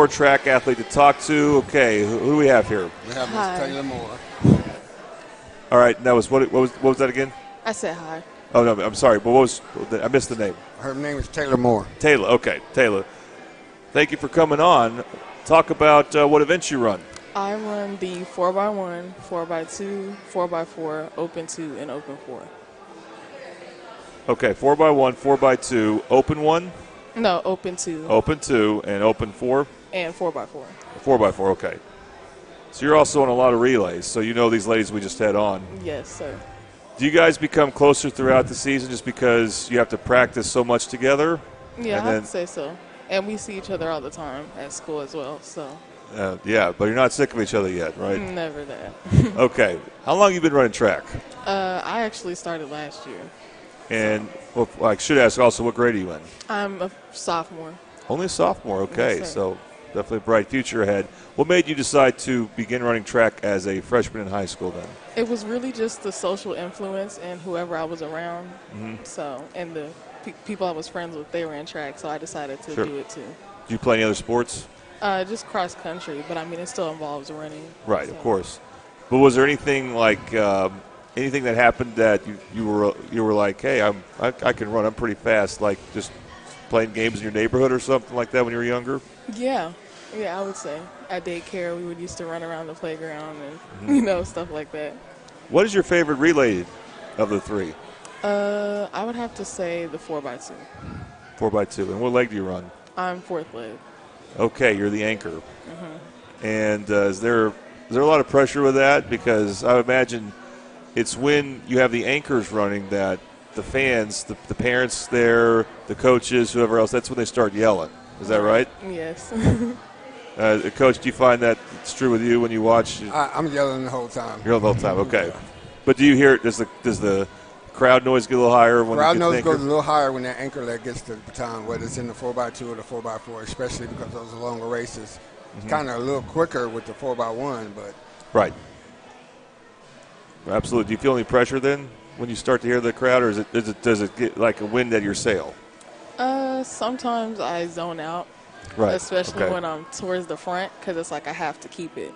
track athlete to talk to. Okay, who do we have here? We have Ms. Taylor Moore. All right, and that was what was that again? I said hi. Oh no, I'm sorry, but I missed the name. Her name is Taylor Moore. Taylor, okay, Taylor. Thank you for coming on. Talk about what events you run. I run the 4x1, 4x2, 4x4, Open 2, and Open 4. Okay, 4x1, 4x2, Open 1? No, Open 2. Open 2, and Open 4? And 4x4. 4x4, okay. So you're also on a lot of relays, so you know these ladies we just had on. Yes, sir. Do you guys become closer throughout the season just because you have to practice so much together? Yeah, I have to say so. And we see each other all the time at school as well. So. Yeah, but you're not sick of each other yet, right? Never that. Okay. How long have you been running track? I actually started last year. And well, I should ask also, what grade are you in? I'm a sophomore. Only a sophomore, okay. Yes, so definitely a bright future ahead. What made you decide to begin running track as a freshman in high school then? It was really just the social influence and whoever I was around. So, and the people I was friends with, they ran track, so I decided to do it too. Do you play any other sports? Just cross country, but I mean, it still involves running. Right, of course. But was there anything like anything that happened that you were like, hey, I can run, I'm pretty fast, like just playing games in your neighborhood or something like that when you were younger? Yeah, I would say at daycare we would used to run around the playground and stuff like that. What is your favorite relay of the three? I would have to say the 4x2. 4x2. And what leg do you run? I'm fourth leg. Okay, you're the anchor. And is there a lot of pressure with that? Because I would imagine it's when you have the anchors running that the fans, the parents there, the coaches, whoever else, that's when they start yelling. Is that right? Yes. Coach, do you find that it's true with you when you watch? I'm yelling the whole time. You're yelling the whole time, okay. But do you hear it? Does the crowd noise get a little higher when crowd you get noise the anchor? goes a little higher when that anchor leg gets to the baton, whether it's in the 4x2 or the 4x4, especially because those are longer races. It's kind of a little quicker with the 4x1, but right. Absolutely. Do you feel any pressure then when you start to hear the crowd, or does it get like a wind at your sail? Sometimes I zone out, right? Especially when I'm towards the front, because it's like I have to keep it.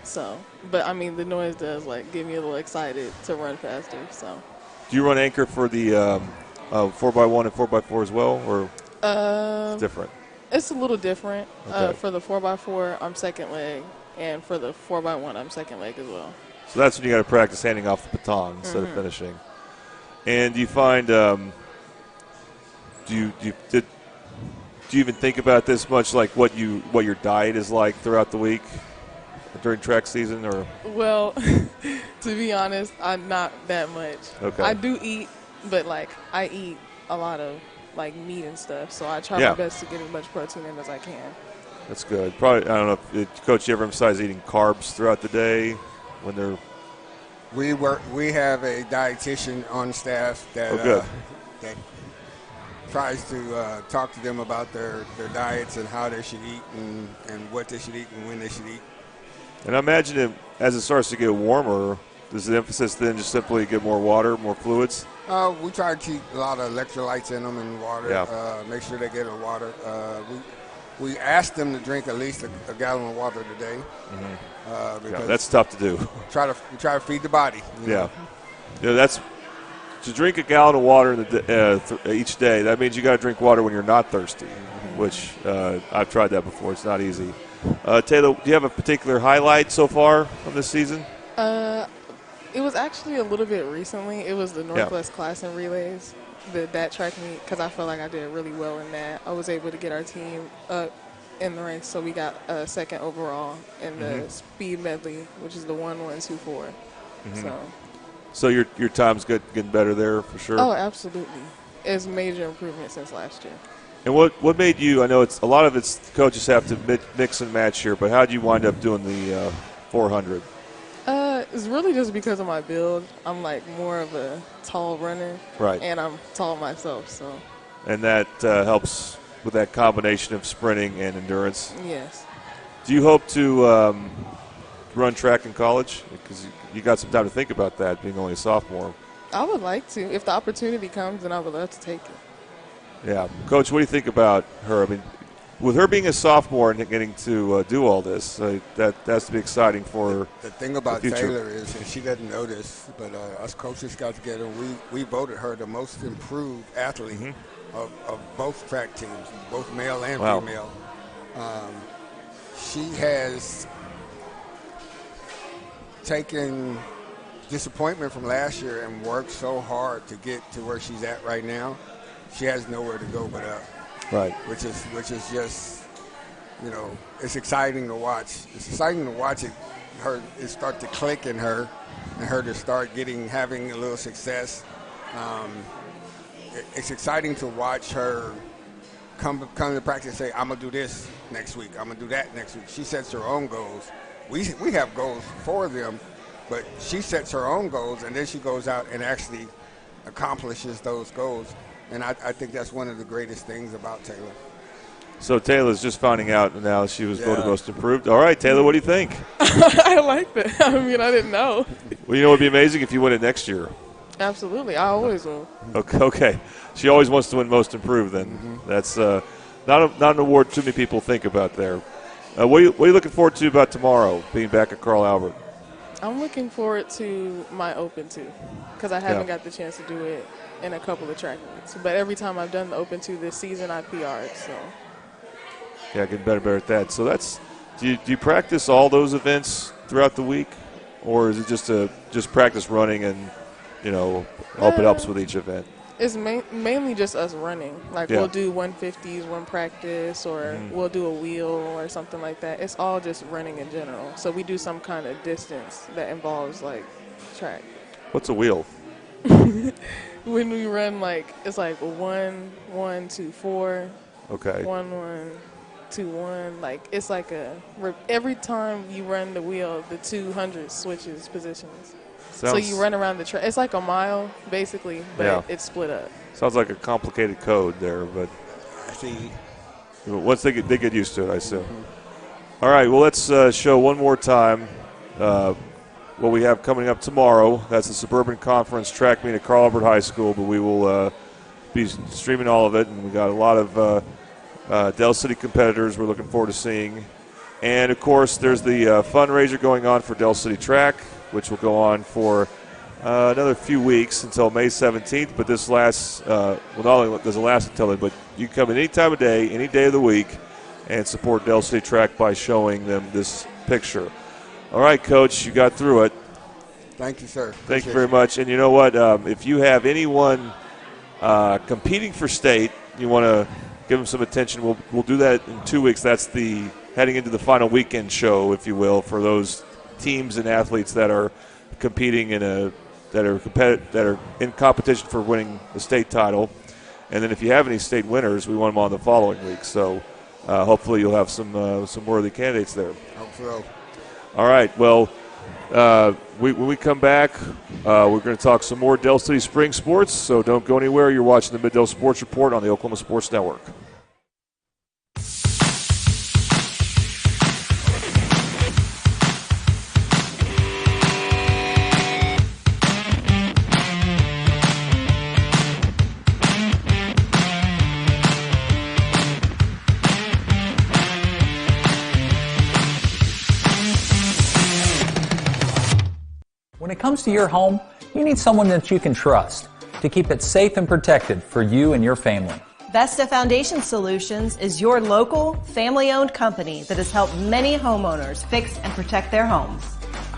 So, but I mean, the noise does like get me a little excited to run faster. So. Do you run anchor for the 4x1 and 4x4 as well, or it's different? It's a little different. Okay. For the 4x4, I'm second leg, and for the 4x1, I'm second leg as well. So that's when you got to practice handing off the baton instead of finishing. And do you find do you even think about this much, like what your diet is like throughout the week during track season, or? Well, to be honest, I'm not that much. Okay. I do eat, but like I eat a lot of like meat and stuff, so I try my best to get as much protein in as I can. That's good. Probably, I don't know, Coach, you ever emphasize eating carbs throughout the day when they're? We have a dietitian on staff that that tries to talk to them about their diets and how they should eat and what they should eat and when they should eat. And I imagine as it starts to get warmer, does the emphasis then just simply get more water, more fluids? We try to keep a lot of electrolytes in them and water. Make sure they get a water. We ask them to drink at least a gallon of water a day. Because that's tough to do. We try to feed the body. Yeah, that's to drink a gallon of water each day. That means you got to drink water when you're not thirsty, which I've tried that before. It's not easy. Taylor, do you have a particular highlight so far from this season? It was actually a little bit recently. It was the Northwest Class and Relays, that track meet, because I felt like I did really well in that. I was able to get our team up in the race, so we got second overall in the speed medley, which is the 1-1-2-4. So your time's getting better there for sure. Oh, absolutely. It's major improvement since last year. And what made you? I know it's a lot of it's coaches have to mix and match here, but how did you wind up doing the 400? It's really just because of my build. I'm like more of a tall runner, right? And I'm tall myself, so. And that helps with that combination of sprinting and endurance. Yes. Do you hope to run track in college? Because you got some time to think about that, being only a sophomore. I would like to. If the opportunity comes, then I would love to take it. Yeah. Coach, what do you think about her? I mean, with her being a sophomore and getting to do all this, that has to be exciting for her. The thing about the future. Taylor is, and she doesn't know this, but us coaches got together and we voted her the most improved athlete of both track teams, both male and female. She has taken disappointment from last year and worked so hard to get to where she's at right now. She has nowhere to go but up. Right. Which is just, it's exciting to watch. It's exciting to watch it start to click in her and her to start having a little success. It's exciting to watch her come to practice and say, I'm going to do this next week. I'm going to do that next week. She sets her own goals. We have goals for them, but she sets her own goals, and then she goes out and actually accomplishes those goals. And I think that's one of the greatest things about Taylor. So Taylor's just finding out now she was voted most improved. All right, Taylor, what do you think? I like that. I mean, I didn't know. Well, you know what would be amazing if you win it next year. Absolutely. I always will. Okay. She always wants to win most improved then. Mm-hmm. That's not an award too many people think about there. What are you looking forward to about tomorrow, being back at Carl Albert? I'm looking forward to my Open 2 because I haven't got the chance to do it in a couple of track meets. But every time I've done the Open 2 this season, I PR'd. So. Yeah, getting better at that. So that's do you practice all those events throughout the week, or is it just practice running and hope it helps with each event? It's mainly just us running. Like we'll do 150s one practice, or we'll do a wheel or something like that. It's all just running in general. So we do some kind of distance that involves like track. What's a wheel? When we run it's like 1, 1, 2, 4. Okay. 1, 1, 2, 1. Like it's like every time you run the wheel, the 200 switches positions. So you run around the track. It's like a mile, basically, but it's split up. Sounds like a complicated code there, but once they get used to it, I assume. Mm-hmm. All right, well, let's show one more time what we have coming up tomorrow. That's the Suburban Conference track meet at Carl Albert High School, but we will be streaming all of it, and we got a lot of Del City competitors we're looking forward to seeing. And, of course, there's the fundraiser going on for Del City Track, which will go on for another few weeks until May 17th. But this lasts, not only does it last until then, but you can come in any time of day, any day of the week, and support Del City Track by showing them this picture. All right, Coach, you got through it. Thank you, sir. Thank you very much. And you know what? If you have anyone competing for state, you want to give them some attention, we'll do that in 2 weeks. That's the heading into the final weekend show, if you will, for those teams and athletes that are competing that are in competition for winning the state title. And then if you have any state winners, we want them on the following week. So hopefully you'll have some worthy candidates there. Hope so. All right. Well, when we come back, we're going to talk some more Del City Spring sports. So don't go anywhere. You're watching the Mid-Del Sports Report on the Oklahoma Sports Network. When it comes to your home, you need someone that you can trust to keep it safe and protected for you and your family. Vesta Foundation Solutions is your local, family-owned company that has helped many homeowners fix and protect their homes.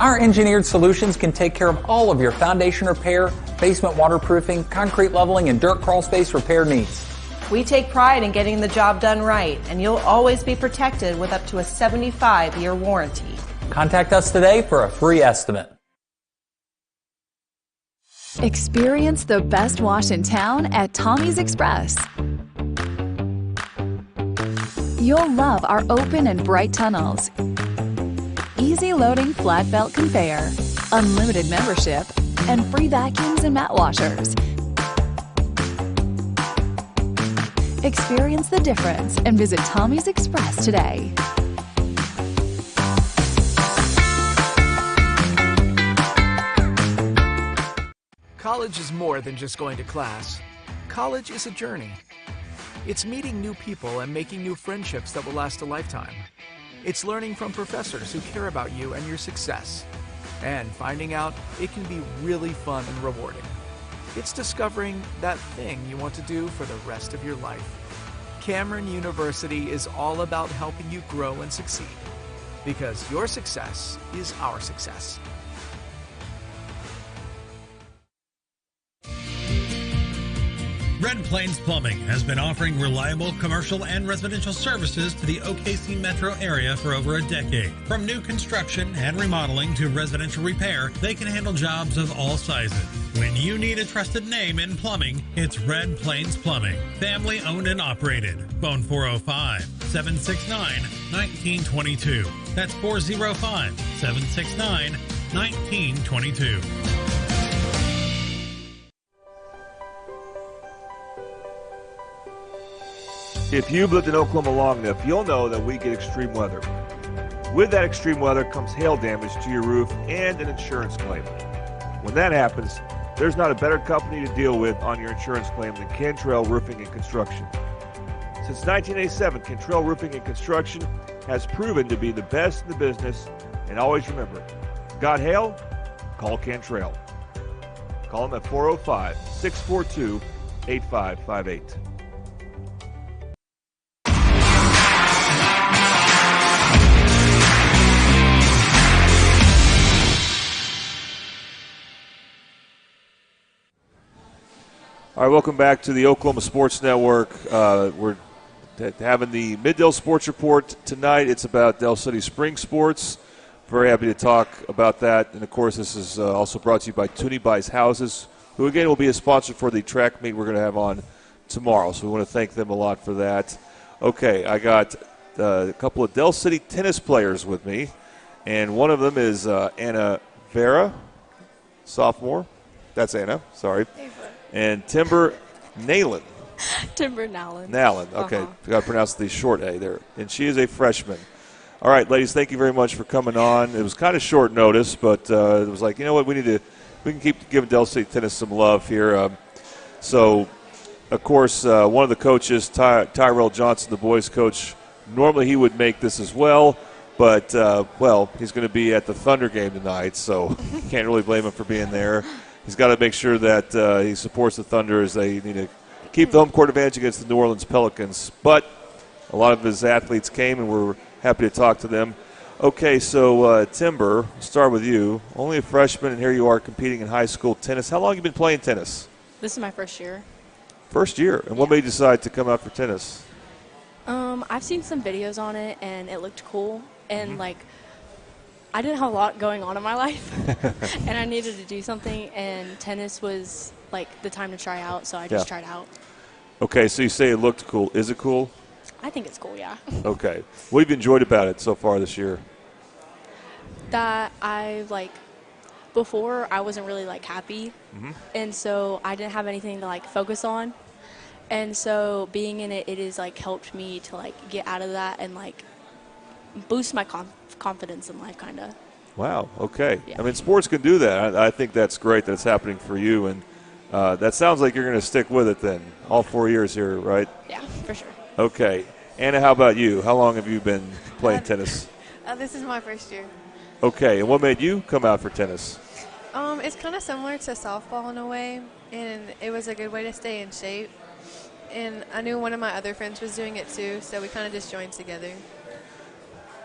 Our engineered solutions can take care of all of your foundation repair, basement waterproofing, concrete leveling, and dirt crawl space repair needs. We take pride in getting the job done right, and you'll always be protected with up to a 75-year warranty. Contact us today for a free estimate. Experience the best wash in town at Tommy's Express. You'll love our open and bright tunnels, easy loading flat belt conveyor, unlimited membership, and free vacuums and mat washers. Experience the difference and visit Tommy's Express today. College is more than just going to class. College is a journey. It's meeting new people and making new friendships that will last a lifetime. It's learning from professors who care about you and your success. And finding out it can be really fun and rewarding. It's discovering that thing you want to do for the rest of your life. Cameron University is all about helping you grow and succeed. Because your success is our success. Red Plains Plumbing has been offering reliable commercial and residential services to the OKC metro area for over a decade. From new construction and remodeling to residential repair, they can handle jobs of all sizes. When you need a trusted name in plumbing, it's Red Plains Plumbing. Family owned and operated. Phone 405-769-1922. That's 405-769-1922. If you've lived in Oklahoma long enough, you'll know that we get extreme weather. With that extreme weather comes hail damage to your roof and an insurance claim. When that happens, there's not a better company to deal with on your insurance claim than Cantrell Roofing and Construction. Since 1987, Cantrell Roofing and Construction has proven to be the best in the business. And always remember, got hail? Call Cantrell. Call them at 405-642-8558. All right, welcome back to the Oklahoma Sports Network. We're having the Mid-Dell Sports Report tonight. It's about Del City Spring Sports. Very happy to talk about that. And, of course, this is also brought to you by Toonie Buys Houses, who, again, will be a sponsor for the track meet we're going to have on tomorrow. So we want to thank them a lot for that. Okay, I got a couple of Del City tennis players with me, and one of them is Anna Vera, sophomore. That's Anna, sorry. And Timber Nalen. Timber Nalen. Nalen, okay. Got to pronounce the short A there. And she is a freshman. All right, ladies, thank you very much for coming on. It was kind of short notice, but it was like, you know what, we can keep giving Del City Tennis some love here. So, of course, one of the coaches, Tyrell Johnson, the boys coach, normally he would make this as well, but, he's going to be at the Thunder game tonight, so can't really blame him for being there. He's got to make sure that he supports the Thunder as they need to keep the home court advantage against the New Orleans Pelicans. But a lot of his athletes came, and we're happy to talk to them. Okay, so Timber, we'll start with you. Only a freshman, and here you are competing in high school tennis. How long have you been playing tennis? This is my first year. First year. And what made you decide to come out for tennis? I've seen some videos on it, and it looked cool. And, I didn't have a lot going on in my life, and I needed to do something, and tennis was, the time to try out, so I just tried out. Okay, so you say it looked cool. Is it cool? I think it's cool, yeah. Okay. What have you enjoyed about it so far this year? That before I wasn't really, happy, and so I didn't have anything to, focus on. And so being in it, it has, helped me to, get out of that and, boost my confidence in life, kind of. Wow, okay. Yeah. I mean, sports can do that. I think that's great that it's happening for you, and that sounds like you're going to stick with it then, all 4 years here, right? Yeah, for sure. Okay. Anna, how about you? How long have you been playing tennis? This is my first year. Okay, and what made you come out for tennis? It's kind of similar to softball in a way, and it was a good way to stay in shape. And I knew one of my other friends was doing it too, so we kind of just joined together.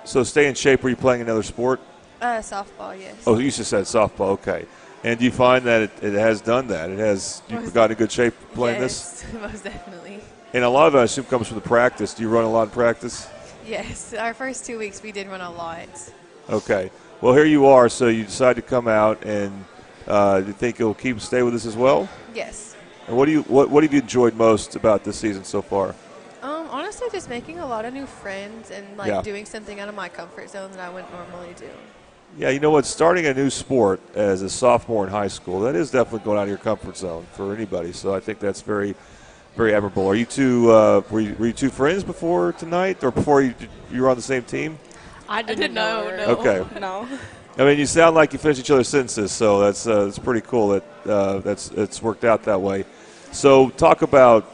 So stay in shape. Were you playing another sport? Softball, yes. Oh, you just said softball. Okay. And do you find that it has done that? You've gotten in good shape playing this? Yes, most definitely. And a lot of it, I assume, comes from the practice. Do you run a lot of practice? Yes. Our first 2 weeks, we did run a lot. Okay. Well, here you are. So you decide to come out, and do you think you'll stay with us as well? Yes. And what have you enjoyed most about this season so far? Honestly, just making a lot of new friends and doing something out of my comfort zone that I wouldn't normally do. Yeah, you know what? Starting a new sport as a sophomore in high school, that is definitely going out of your comfort zone for anybody. So I think that's very, very admirable. Are you two? Were you two friends before tonight, or before you were on the same team? I didn't know. No. Okay. No. I mean, you sound like you finished each other's sentences, so that's pretty cool that it's worked out that way. So talk about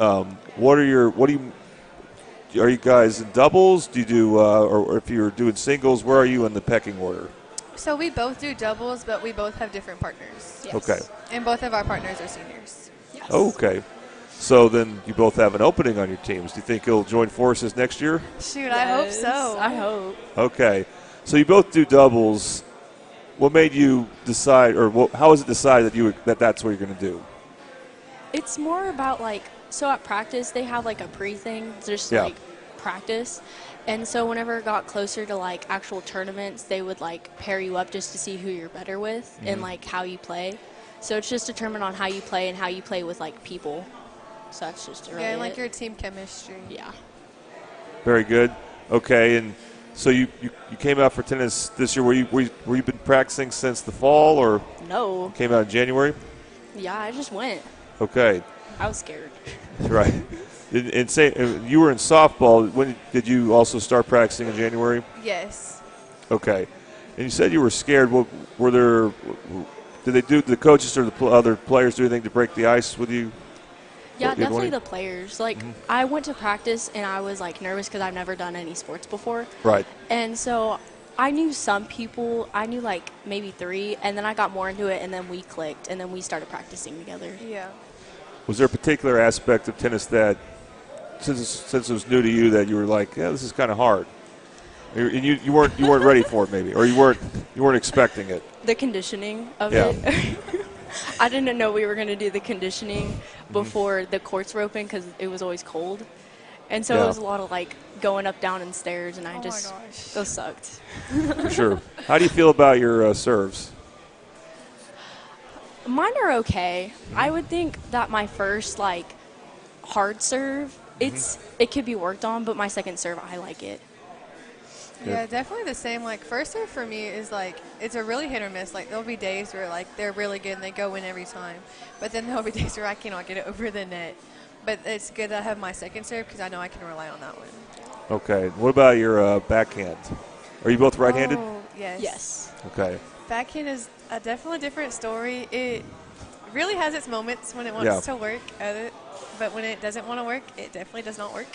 are you guys in doubles? Do you do, or if you're doing singles, where are you in the pecking order? So we both do doubles, but we both have different partners. Yes. Okay. And both of our partners are seniors. Yes. Okay. So then you both have an opening on your teams. Do you think you'll join forces next year? Shoot, yes. I hope so. I hope. Okay. So you both do doubles. What made you decide, or how was it decided that that's what you're going to do? It's more about so at practice they have like a pre-thing, just Yeah. like practice. And so whenever it got closer to like actual tournaments, they would like pair you up just to see who you're better with and like how you play. So it's just determined on how you play and how you play with like people. So that's just really Yeah, and like it. your team chemistry. Yeah. Very good. Okay, and so you came out for tennis this year. Were you been practicing since the fall, or No. came out in January? Yeah, I just went. Okay, I was scared. right. And say you were in softball. When did you also start practicing in January? Yes. Okay, and you said you were scared. What were there? Did they do the coaches or the other players do anything to break the ice with you? Yeah, What, definitely Lloyd? the players. Like, I went to practice and I was like nervous because I've never done any sports before. Right. And so I knew some people. I knew like maybe 3, and then I got more into it, and then we clicked, and then we started practicing together. Yeah. Was there a particular aspect of tennis that, since it was new to you, that you were like, yeah, this is kind of hard, and you weren't ready for it maybe, or you weren't expecting it? The conditioning of Yeah. it. I didn't know we were going to do the conditioning before the courts were open because it was always cold. And so Yeah. it was a lot of like going up, down, and stairs, and I just, those sucked. For sure. How do you feel about your serves? Mine are okay. I would think that my first like hard serve, it could be worked on, but my second serve, I like it. Yeah, definitely the same. Like, first serve for me is like, it's a really hit or miss. Like, there'll be days where like they're really good and they go in every time. But then there'll be days where I cannot get it over the net. But it's good that I have my second serve because I know I can rely on that one. Okay. What about your backhand? Are you both right-handed? Oh, yes. Yes. Okay. Backhand is a definitely different story. It really has its moments when it wants to work, but when it doesn't want to work, it definitely does not work.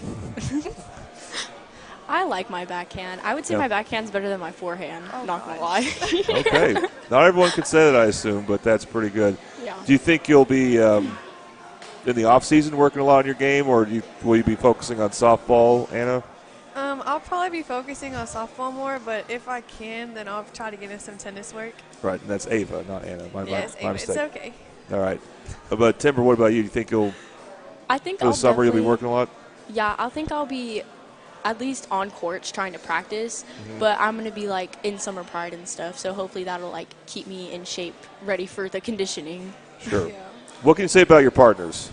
I like my backhand. I would say Yeah. my backhand's better than my forehand. Not gonna lie. Okay. Not everyone can say that, I assume, but that's pretty good. Yeah. Do you think you'll be in the off season working a lot on your game, or will you be focusing on softball, Anna? I'll probably be focusing on softball more, but if I can, then I'll try to get in some tennis work. Right, and that's Ava, not Anna. My Yes, Ava. mistake. It's okay. All right. But Timber, what about you? Do you think I think for the I'll summer you'll be definitely- working a lot? Yeah, I think I'll be at least on courts trying to practice, Mhm. but I'm going to be like in summer pride and stuff, so hopefully that'll like keep me in shape, ready for the conditioning. Sure. What can you say about your partners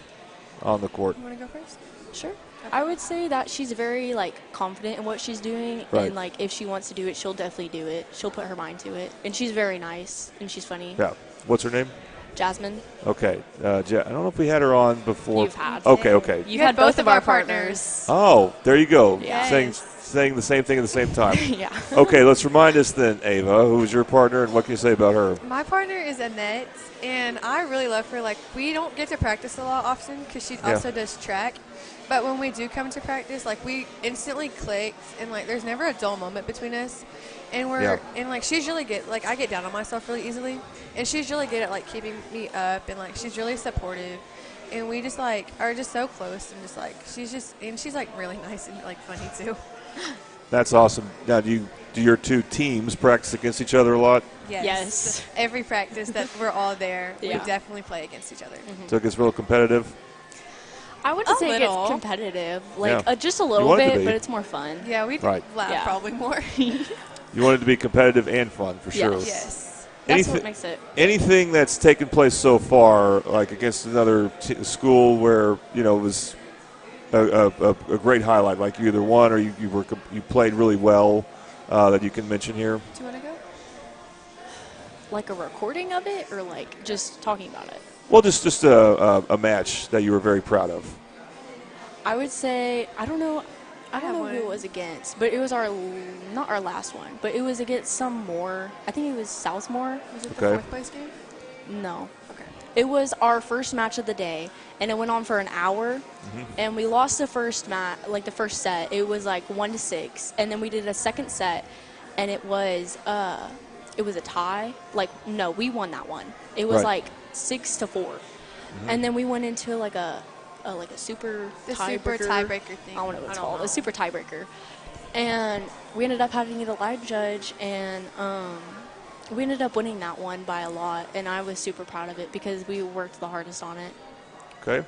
on the court? You want to go first? Sure. I would say that she's very like confident in what she's doing, Right. and like if she wants to do it, she'll definitely do it. She'll put her mind to it, and she's very nice and she's funny. Yeah. What's her name? Jasmine. Okay. I don't know if we had her on before. You've had. Okay. You've had both of our partners. Oh, there you go. Yes. Saying the same thing at the same time. Yeah. Okay, let's remind us then, Ava, who's your partner, and what can you say about her? My partner is Annette, and I really love her. Like, we don't get to practice a lot often because she Yeah. also does track. But when we do come to practice, like, we instantly click, and like, there's never a dull moment between us. And and like, she's really good. Like, I get down on myself really easily, and she's really good at like keeping me up, and like, she's really supportive. And we just like are just so close, and just like she's like really nice and like funny too. That's awesome. Now, do your two teams practice against each other a lot? Yes. Every practice that we're all there, Yeah. we definitely play against each other. So it gets real competitive? I would A say little. it's competitive, like Yeah. just a You little want it to bit, be. but it's more fun. Yeah, we Right. laugh Yeah. probably more. You want it to be competitive and fun, for sure. Yes. That's what makes it. Anything that's taken place so far, like against another school where, it was a great highlight, like you either won or you played really well, that you can mention here? Do you want to go? Like a recording of it, or like just talking about it? Well, just a match that you were very proud of. I would say I don't know have who one. it was against, but it was not our last one, but it was against some more. I think it was Southmore. Was it Okay. the fourth place game? No. Okay. It was our first match of the day, and it went on for an hour, and we lost the first the first set. It was like 1-6, and then we did a second set, and it was a tie. Like, no, we won that one. It was Right. like 6-4, and then we went into like a super The tiebreaker. super tiebreaker thing. I don't know what it's I don't called. know. A super tiebreaker, and we ended up having to get a live judge, and we ended up winning that one by a lot, and I was super proud of it because we worked the hardest on it. Okay.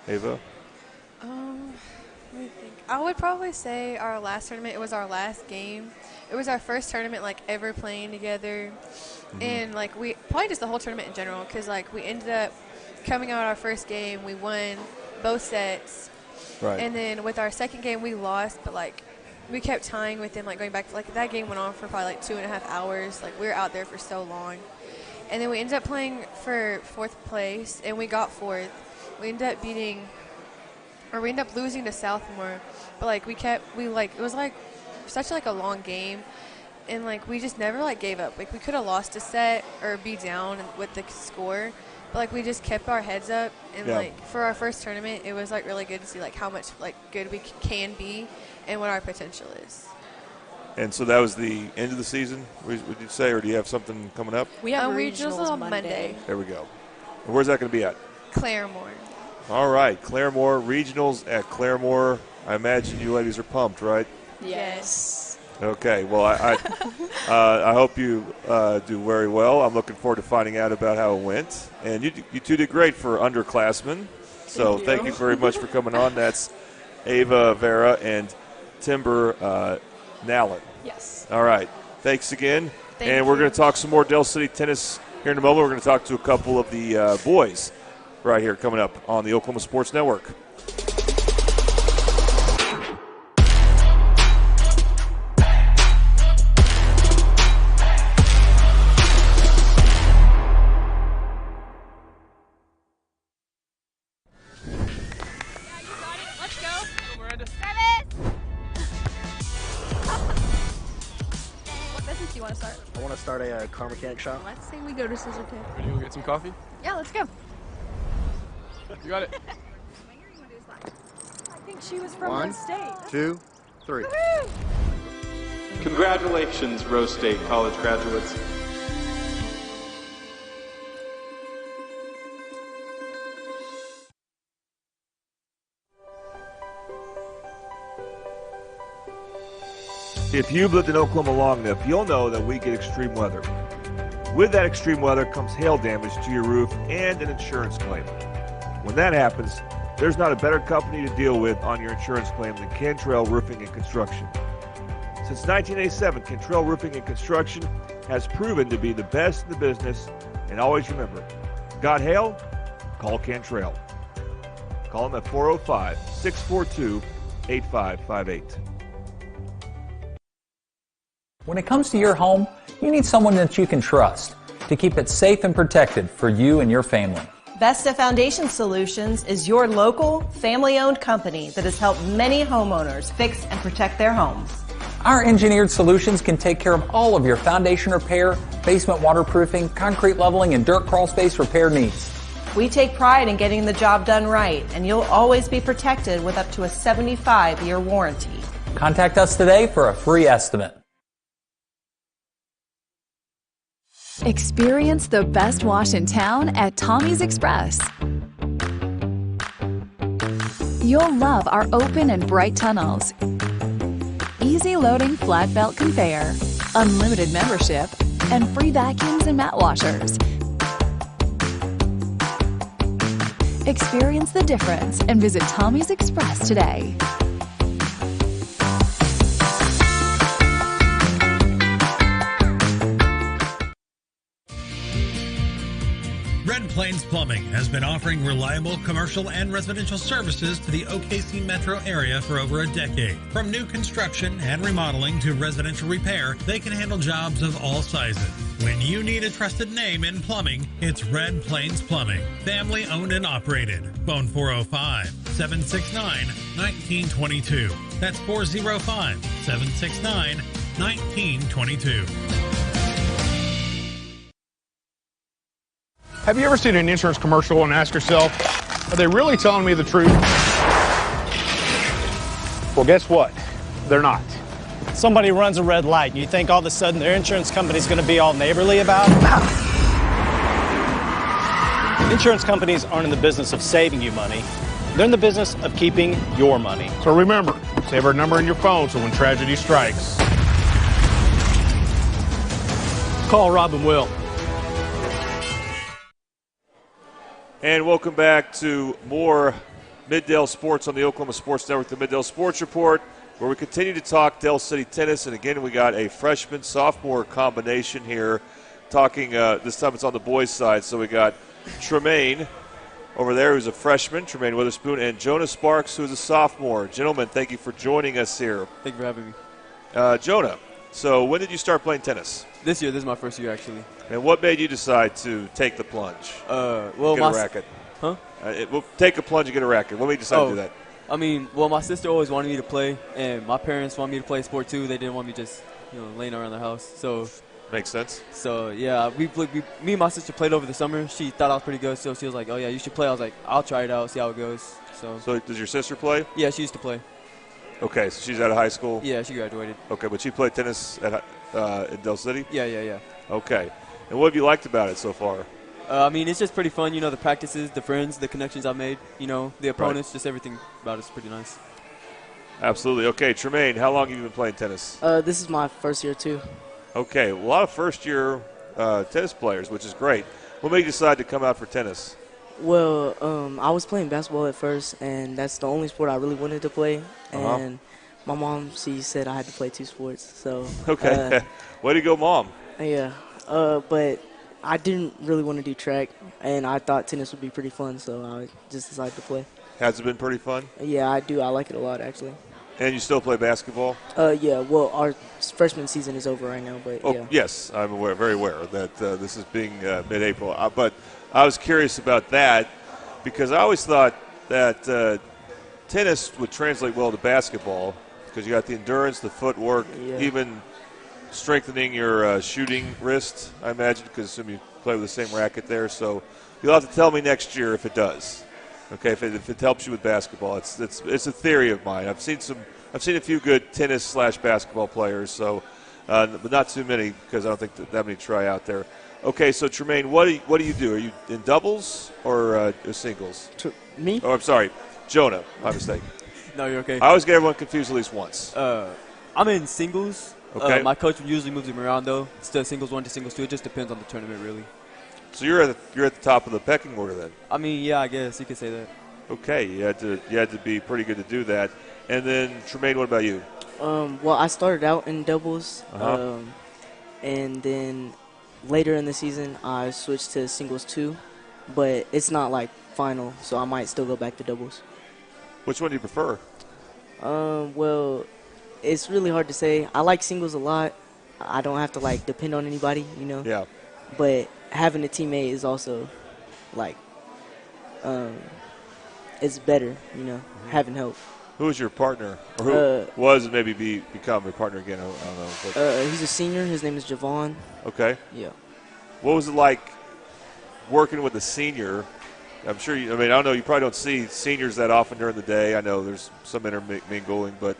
Ava? Let me think. I would probably say our last tournament. It was our last game. It was our first tournament like ever playing together, and like we probably just the whole tournament in general. Because like we ended up coming out our first game, we won both sets, right? And then with our second game, we lost, but like we kept tying with them. Like going back, like that game went on for probably like 2.5 hours. Like we were out there for so long, and then we ended up playing for 4th place, and we got 4th. We ended up losing to Southmore, but like it was like such like a long game, and like we just never like gave up. Like we could have lost a set or be down with the score, but like we just kept our heads up, and like for our first tournament, it was like really good to see like how much like good we can be and what our potential is. And so that was the end of the season, would you say, or do you have something coming up? We have regionals on Monday. There we go. And where's that going to be at? Claremore. All right, Claremore, regionals at Claremore. I imagine you ladies are pumped, right? Yes. Okay, well, I hope you do very well. I'm looking forward to finding out about how it went. And you two did great for underclassmen, so thank you very much for coming on. That's Ava Vera and Timber Nallen. Yes. All right, thanks again. Thank we're you. going to talk some more Del City tennis here in a moment. We're going to talk to a couple of the boys right here coming up on the Oklahoma Sports Network. Let's go. Miranda. What business do you want to start? I want to start a car mechanic shop. Let's say we go to Scissor Kid. Ready to go get some coffee? Yeah, let's go. You got it. I think she was from 1, State. 2, 3. Congratulations, Rose State College graduates. If you've lived in Oklahoma long enough, you'll know that we get extreme weather. With that extreme weather comes hail damage to your roof and an insurance claim. When that happens, there's not a better company to deal with on your insurance claim than Cantrell Roofing and Construction. Since 1987, Cantrell Roofing and Construction has proven to be the best in the business, and always remember, got hail? Call Cantrell. Call them at 405-642-8558. When it comes to your home, you need someone that you can trust to keep it safe and protected for you and your family. Vesta Foundation Solutions is your local, family-owned company that has helped many homeowners fix and protect their homes. Our engineered solutions can take care of all of your foundation repair, basement waterproofing, concrete leveling, and dirt crawl space repair needs. We take pride in getting the job done right, and you'll always be protected with up to a 75-year warranty. Contact us today for a free estimate. Experience the best wash in town at Tommy's Express. You'll love our open and bright tunnels, easy loading flat belt conveyor, unlimited membership, and free vacuums and mat washers. Experience the difference and visit Tommy's Express today. Red Plains Plumbing has been offering reliable commercial and residential services to the OKC metro area for over a decade. From new construction and remodeling to residential repair, they can handle jobs of all sizes. When you need a trusted name in plumbing, it's Red Plains Plumbing. Family owned and operated. Phone 405-769-1922. That's 405-769-1922. Have you ever seen an insurance commercial and asked yourself, are they really telling me the truth? Well, guess what? They're not. Somebody runs a red light, and you think all of a sudden their insurance company's going to be all neighborly about it? Insurance companies aren't in the business of saving you money. They're in the business of keeping your money. So remember, save our number in your phone so when tragedy strikes, call Rob and Will. And welcome back to more Mid-Dale Sports on the Oklahoma Sports Network, the Mid-Dale Sports Report, where we continue to talk Dale City tennis. And again, we got a freshman-sophomore combination here talking. This time it's on the boys' side. So we got Tremaine over there, who's a freshman, Tremaine Witherspoon, and Jonah Sparks, who's a sophomore. Gentlemen, thank you for joining us here. Thank you for having me. Jonah, so when did you start playing tennis? This year. This is my first year, actually. And what made you decide to take the plunge? Well, get a racket. Huh? We'll take a plunge and get a racket. What made you decide to do that? I mean, well, my sister always wanted me to play, and my parents wanted me to play sport too. They didn't want me just, laying around the house. So makes sense. So yeah, me and my sister played over the summer. She thought I was pretty good, so she was like, "Oh yeah, you should play." I was like, "I'll try it out, see how it goes." So does your sister play? Yeah, she used to play. Okay, so she's out of high school? Yeah, she graduated. Okay, but she played tennis at in Dale City? Yeah. Okay. And what have you liked about it so far? I mean, it's just pretty fun, the practices, the friends, the connections I've made, the opponents, just everything about it's pretty nice. Absolutely. Okay, Tremaine, how long have you been playing tennis? This is my first year, too. Okay, a lot of first-year tennis players, which is great. What made you decide to come out for tennis? Well, I was playing basketball at first, and that's the only sport I really wanted to play. And my mom, she said I had to play two sports. So okay. Way to go, Mom. Yeah. But I didn't really want to do track, and I thought tennis would be pretty fun, so I just decided to play. Has it been pretty fun? Yeah, I do. I like it a lot, actually. And you still play basketball? Yeah. Well, our freshman season is over right now, but yeah. Yes, I'm aware, very aware that this is being mid-April. But I was curious about that because I always thought that tennis would translate well to basketball because you got the endurance, the footwork, even strengthening your shooting wrist, I imagine, because assume you play with the same racket there. So you'll have to tell me next year if it does. Okay, if it helps you with basketball, it's a theory of mine. I've seen a few good tennis/basketball players, so but not too many because I don't think that many try out there. Okay, so Tremaine, what do you do? Are you in doubles or singles? Me? Oh, I'm sorry, Jonah. My mistake. No, you're okay. I always get everyone confused at least once. I'm in singles. Okay. My coach usually moves me around though. It's the singles 1 to singles 2. It just depends on the tournament, really. So you're at the top of the pecking order then. I mean, yeah, I guess you could say that. Okay, you had to be pretty good to do that. And then Tremaine, what about you? Well, I started out in doubles, and then later in the season I switched to singles 2, but it's not like final, so I might still go back to doubles. Which one do you prefer? Well, it's really hard to say. I like singles a lot. I don't have to depend on anybody, Yeah. But having a teammate is also it's better, having help. Who is your partner, or who was and maybe become your partner again? I don't know. But. He's a senior. His name is Javon. Okay. Yeah. What was it like working with a senior? I'm sure I don't know. You probably don't see seniors that often during the day. I know there's some intermingling, but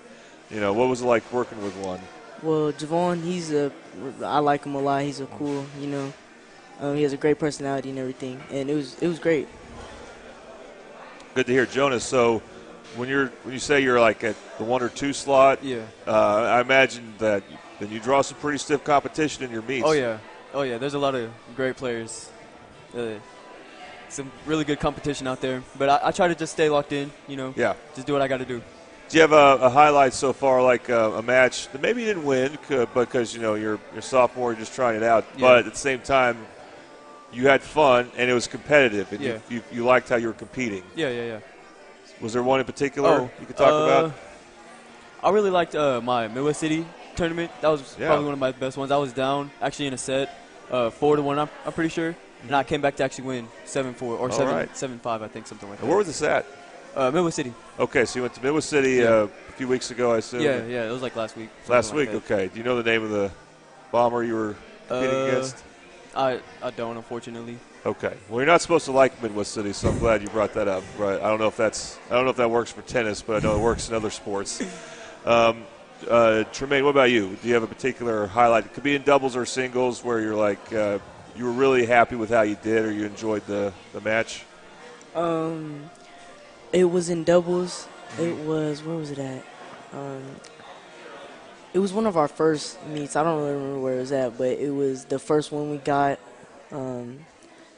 what was it like working with one? Well, Javon, I like him a lot. He's a cool, he has a great personality and everything, and it was great. Good to hear, Jonas. So, when you say you're at the 1 or 2 slot, I imagine that then you draw some pretty stiff competition in your meets. Oh yeah. There's a lot of great players. Some really good competition out there, but I try to just stay locked in. Yeah. Just do what I got to do. Do you have a highlight so far, like a match that maybe you didn't win because you're sophomore, you're just trying it out, but at the same time, you had fun and it was competitive, and you liked how you were competing. Yeah. Was there one in particular you could talk about? I really liked my Midwest City tournament. That was probably one of my best ones. I was down actually in a set, 4-1. I'm pretty sure, and I came back to actually win 7-4 or 7-5, I think, something like that. And where was this at? Midwest City. Okay, so you went to Midwest City a few weeks ago, I assume. Yeah, it was last week. Last week, okay. Do you know the name of the bomber you were competing against? I don't, unfortunately. Okay. Well, you're not supposed to like Midwest City, so I'm glad you brought that up. Right. I don't know if that works for tennis, but I know it works in other sports. Tremaine, what about you? Do you have a particular highlight? It could be in doubles or singles where you're you were really happy with how you did, or you enjoyed the match. It was in doubles. It was, where was it at? It was one of our first meets. I don't really remember where it was at, but it was the first one we got.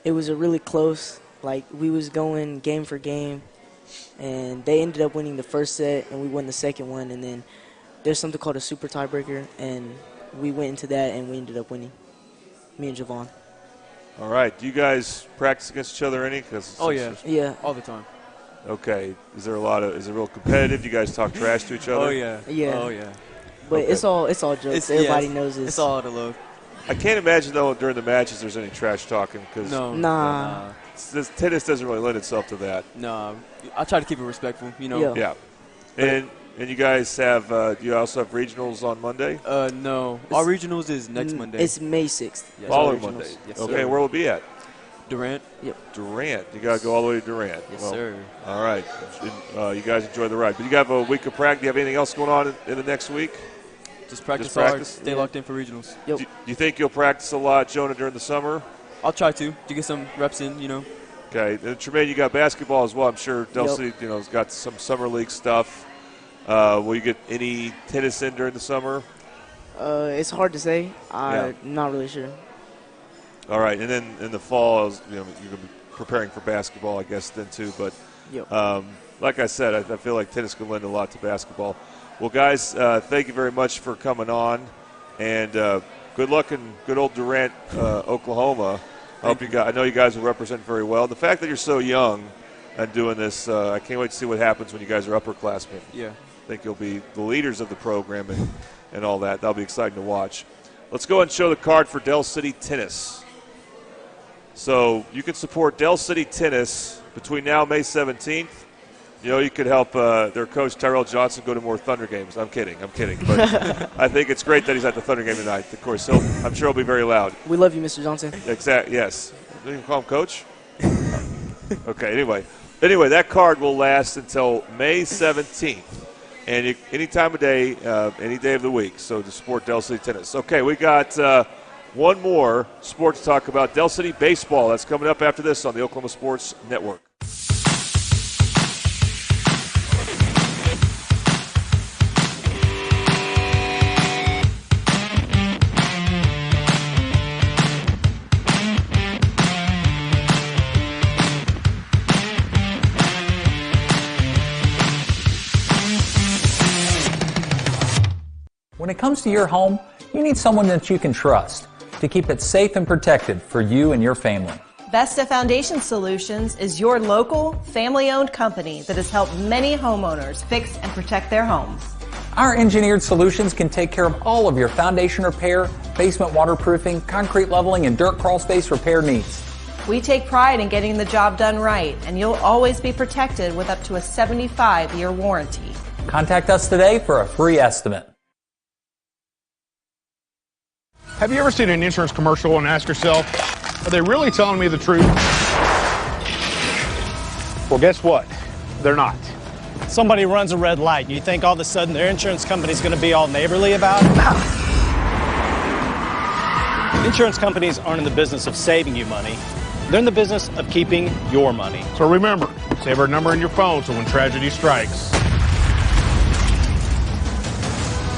It was a really close, we was going game for game, and they ended up winning the first set, and we won the second one. And then there's something called a super tiebreaker, and we went into that, and we ended up winning, me and Javon. All right. Do you guys practice against each other any? Yeah. All the time. Okay. Is it real competitive? Do you guys talk trash to each other? Oh, yeah. Yeah. Oh, yeah. But it's all jokes. Everybody knows this. It's all out of love. I can't imagine, though, during the matches there's any trash talking. Cause Nah. Tennis doesn't really lend itself to that. No. I try to keep it respectful, you know. Yeah. And you guys have do you also have regionals on Monday? No. Our regionals is next Monday. It's May 6th. Yes. Following Monday. Yes, okay, sir. where will it be at? Durant. Yep. Durant. You got to go all the way to Durant. Yes, sir. All right. You guys enjoy the ride. But you have a week of practice. Do you have anything else going on in the next week? Just practice hard. Stay locked in for regionals. Yep. Do you think you'll practice a lot, Jonah, during the summer? I'll try to get some reps in, you know. Okay. And Tremaine, you got basketball as well. I'm sure Del City, has got some summer league stuff. Will you get any tennis in during the summer? It's hard to say. I'm not really sure. All right, and then in the fall, you're going to be preparing for basketball, I guess, then too. But like I said, I feel like tennis can lend a lot to basketball. Well, guys, thank you very much for coming on, and good luck in good old Durant, Oklahoma. I know you guys will represent very well. The fact that you're so young and doing this, I can't wait to see what happens when you guys are upperclassmen. Yeah. I think you'll be the leaders of the program and all that. That'll be exciting to watch. Let's go ahead and show the card for Del City Tennis. So you can support Del City Tennis between now and May 17th. You could help their coach, Tyrell Johnson, go to more Thunder games. I'm kidding. But I think it's great that he's at the Thunder game tonight. Of course, I'm sure he'll be very loud. We love you, Mr. Johnson. Exactly. Yes. You can call him Coach? Okay, Anyway, that card will last until May 17th. And any time of day, any day of the week. So to support Del City Tennis. Okay, we got one more sport to talk about. Del City Baseball. That's coming up after this on the Oklahoma Sports Network. When it comes to your home, you need someone that you can trust to keep it safe and protected for you and your family. Vesta Foundation Solutions is your local, family-owned company that has helped many homeowners fix and protect their homes. Our engineered solutions can take care of all of your foundation repair, basement waterproofing, concrete leveling, and dirt crawl space repair needs. We take pride in getting the job done right, and you'll always be protected with up to a 75-year warranty. Contact us today for a free estimate. Have you ever seen an insurance commercial and asked yourself, are they really telling me the truth? Well, guess what? They're not. Somebody runs a red light, and you think all of a sudden their insurance company's going to be all neighborly about it? Insurance companies aren't in the business of saving you money. They're in the business of keeping your money. So remember, save our number in your phone so when tragedy strikes,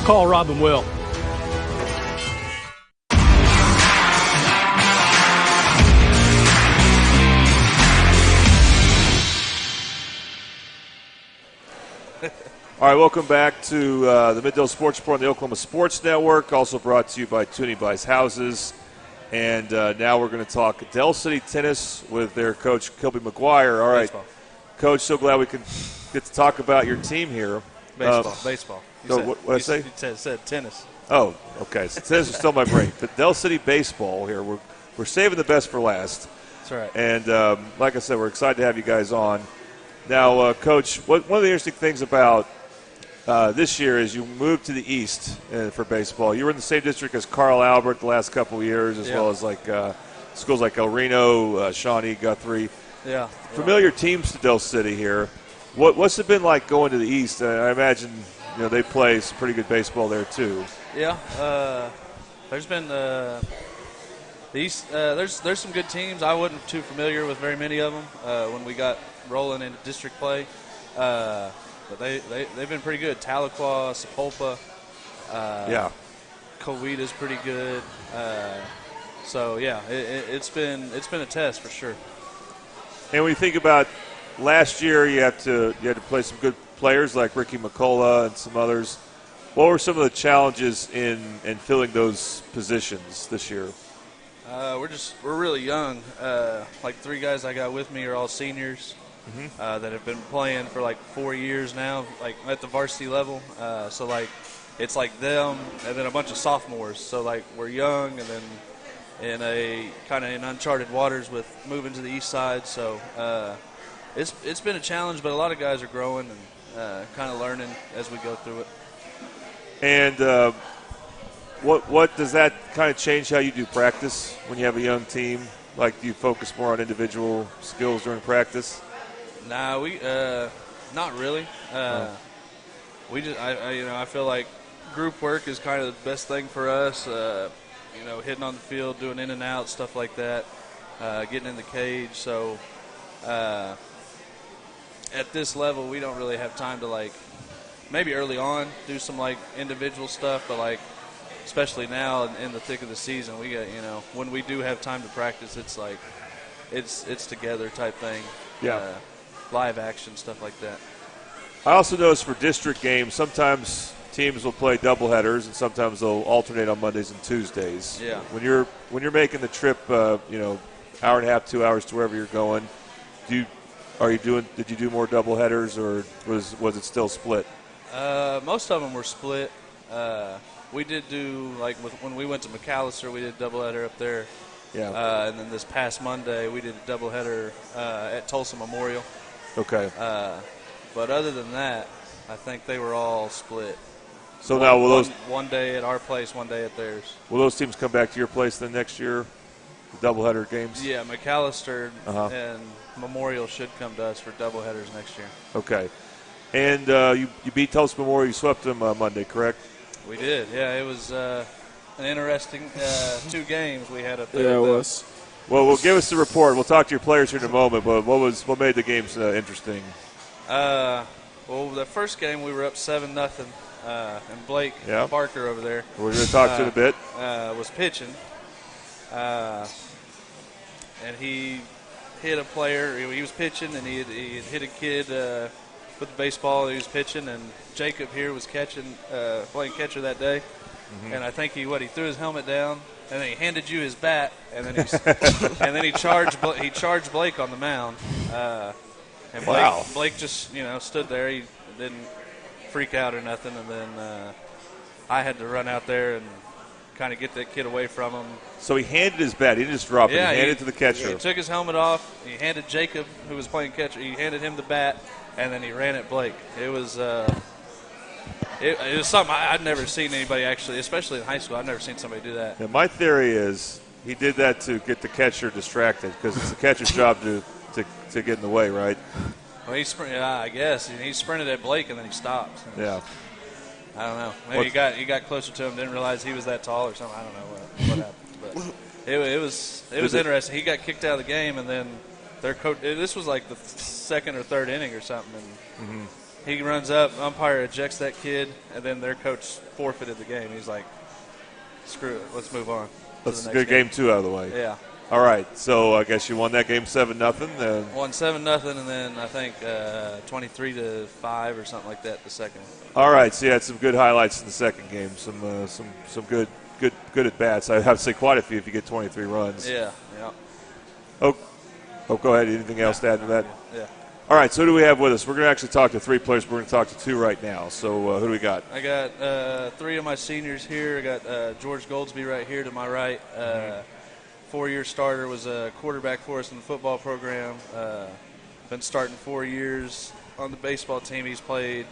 call Rob and Will. All right, welcome back to the Mid-Dale Sports Report on the Oklahoma Sports Network, also brought to you by Toonie Buys Houses. And now we're going to talk Del City Tennis with their coach, Kilby McGuire. All right, baseball. Coach, so glad we can get to talk about your team here. Baseball. What did I say? You said tennis. Oh, okay. So tennis is still my brain. But Del City Baseball here, we're saving the best for last. That's right. And like I said, we're excited to have you guys on. Now, Coach, one of the interesting things about this year is you moved to the east for baseball. You were in the same district as Carl Albert the last couple of years, as well as schools like El Reno, Shawnee, Guthrie. Yeah. Familiar teams to Del City here. What's it been like going to the east? I imagine they play some pretty good baseball there too. Yeah. There's been the east. There's some good teams. I wasn't too familiar with very many of them when we got rolling into district play. But they've been pretty good. Tahlequah, Sapulpa, Coweta's pretty good. So yeah, it's been a test for sure. And when you think about last year you had to play some good players like Ricky McCullough and some others. What were some of the challenges in filling those positions this year? We're really young. Like 3 guys I got with me are all seniors that have been playing for like 4 years now, like at the varsity level. So like it's like them and then a bunch of sophomores. So like we're young and then in a kind of in uncharted waters with moving to the east side. So it's been a challenge, but a lot of guys are growing and kind of learning as we go through it. And what does that kind of change how you do practice when you have a young team? Like, do you focus more on individual skills during practice? Nah, we not really. We just I feel like group work is kind of the best thing for us. Hitting on the field, doing in and out, stuff like that, getting in the cage. So at this level, we don't really have time to like. Maybe early on do some like individual stuff, but like especially now in the thick of the season, we got when we do have time to practice, it's like it's together type thing. Yeah, live action stuff like that. I also noticed for district games, sometimes teams will play doubleheaders, and sometimes they'll alternate on Mondays and Tuesdays. Yeah. When you're making the trip, hour and a half, 2 hours to wherever you're going, did you do more doubleheaders, or was it still split? Most of them were split. We did do, like, when we went to McAllister, we did a doubleheader up there. Yeah. And then this past Monday, we did a doubleheader at Tulsa Memorial. Okay. But other than that, I think they were all split. So now will those one day at our place, one day at theirs. Will those teams come back to your place then next year? The doubleheader games? Yeah, McAllister and Memorial should come to us for doubleheaders next year. Okay. And you beat Tulsa Memorial. You swept them Monday, correct? We did. Yeah, it was an interesting 2 games we had up there. Yeah, it was. Well, we'll give us the report. We'll talk to your players here in a moment. But what made the games interesting? Well, the first game we were up 7-0, and Blake Barker over there. We're going to talk to in a bit. Was pitching, and he hit a player. He was pitching, and he had hit a kid with the baseball. He was pitching, and Jacob here was playing catcher that day. Mm-hmm. And I think he threw his helmet down, and then he handed you his bat, and then he charged Blake on the mound. And Blake just stood there. He didn't freak out or nothing, and then I had to run out there and kind of get that kid away from him. So he handed his bat. He didn't just drop it. He handed it to the catcher. He took his helmet off. He handed Jacob, who was playing catcher, he handed him the bat, and then he ran at Blake. It was it was something I'd never seen anybody actually, especially in high school. I've never seen somebody do that. Yeah, my theory is he did that to get the catcher distracted because it's the catcher's job to get in the way, right? Well, I guess. He sprinted at Blake and then he stopped. Yeah. I don't know. Maybe he got closer to him, didn't realize he was that tall or something. I don't know what happened. But it was interesting. He got kicked out of the game, and then their coach. This was like the second or third inning or something, and he runs up. Umpire ejects that kid, and then their coach forfeited the game. He's like, "Screw it, let's move on." That's a good game too, out of the way. Yeah. All right, so I guess you won that game 7-0. Won 7-0, and then I think 23-5 or something like that the second one. All right, so you had some good highlights in the second game. Some good at bats. I have to say quite a few if you get 23 runs. Yeah. Oh, go ahead. Anything else to add to that? Yeah. All right, so who do we have with us? We're going to actually talk to 3 players. We're going to talk to 2 right now. So who do we got? I got 3 of my seniors here. I got George Goldsby right here to my right. 4-year starter, was a quarterback for us in the football program. Been starting 4 years on the baseball team. He's probably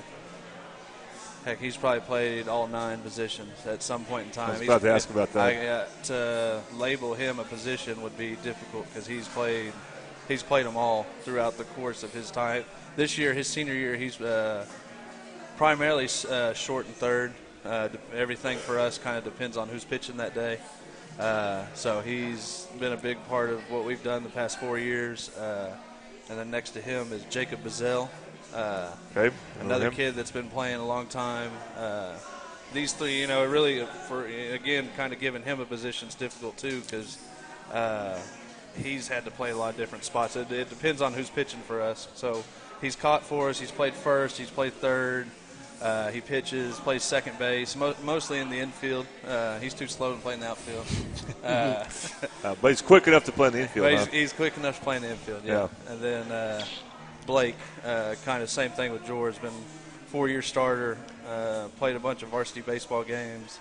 played all 9 positions at some point in time. I was about to ask about that. To label him a position would be difficult because he's played them all throughout the course of his time. This year, his senior year, he's primarily short and third. Everything for us kind of depends on who's pitching that day. So he's been a big part of what we've done the past 4 years. And then next to him is Jacob Bazell. Another kid that's been playing a long time. These 3, really, for again, kind of giving him a position is difficult too because he's had to play a lot of different spots. It depends on who's pitching for us. So he's caught for us. He's played first. He's played third. He pitches, plays second base, mostly in the infield. He's too slow to play in the outfield. But he's quick enough to play in the infield. But he's quick enough to play in the infield, yeah. And then Blake, kind of same thing with George. Been 4-year starter, played a bunch of varsity baseball games,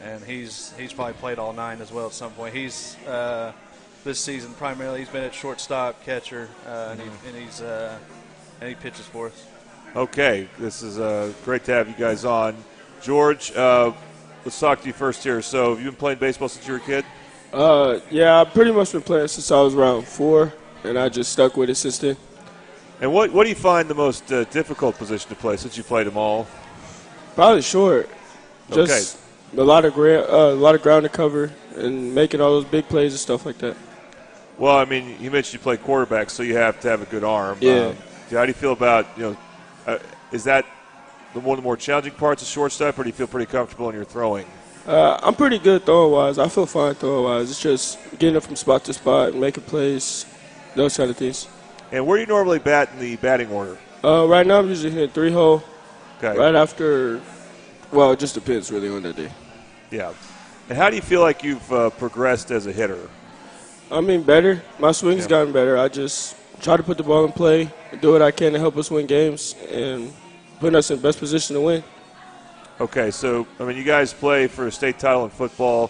and he's probably played all 9 as well at some point. He's this season primarily he's been at shortstop, catcher, and he pitches for us. Okay, this is great to have you guys on. George, let's talk to you first here. So have you been playing baseball since you were a kid? Yeah, I've pretty much been playing since I was around 4, and I just stuck with it since then. And what do you find the most difficult position to play since you played them all? Probably short. Just a lot of ground to cover and making all those big plays and stuff like that. Well, I mean, you mentioned you play quarterback, so you have to have a good arm. Yeah. How do you feel about, is that one of the more challenging parts of shortstop, or do you feel pretty comfortable in your throwing? I'm pretty good throwing-wise. I feel fine throwing-wise. It's just getting up from spot to spot and making plays, those kind of things. And where do you normally bat in the batting order? Right now I'm usually hitting 3-hole. Okay. Right after, well, it just depends really on that day. Yeah. And how do you feel like you've progressed as a hitter? I mean, better. My swing's gotten better. I just try to put the ball in play, do what I can to help us win games, and put us in the best position to win. Okay, so, I mean, you guys play for a state title in football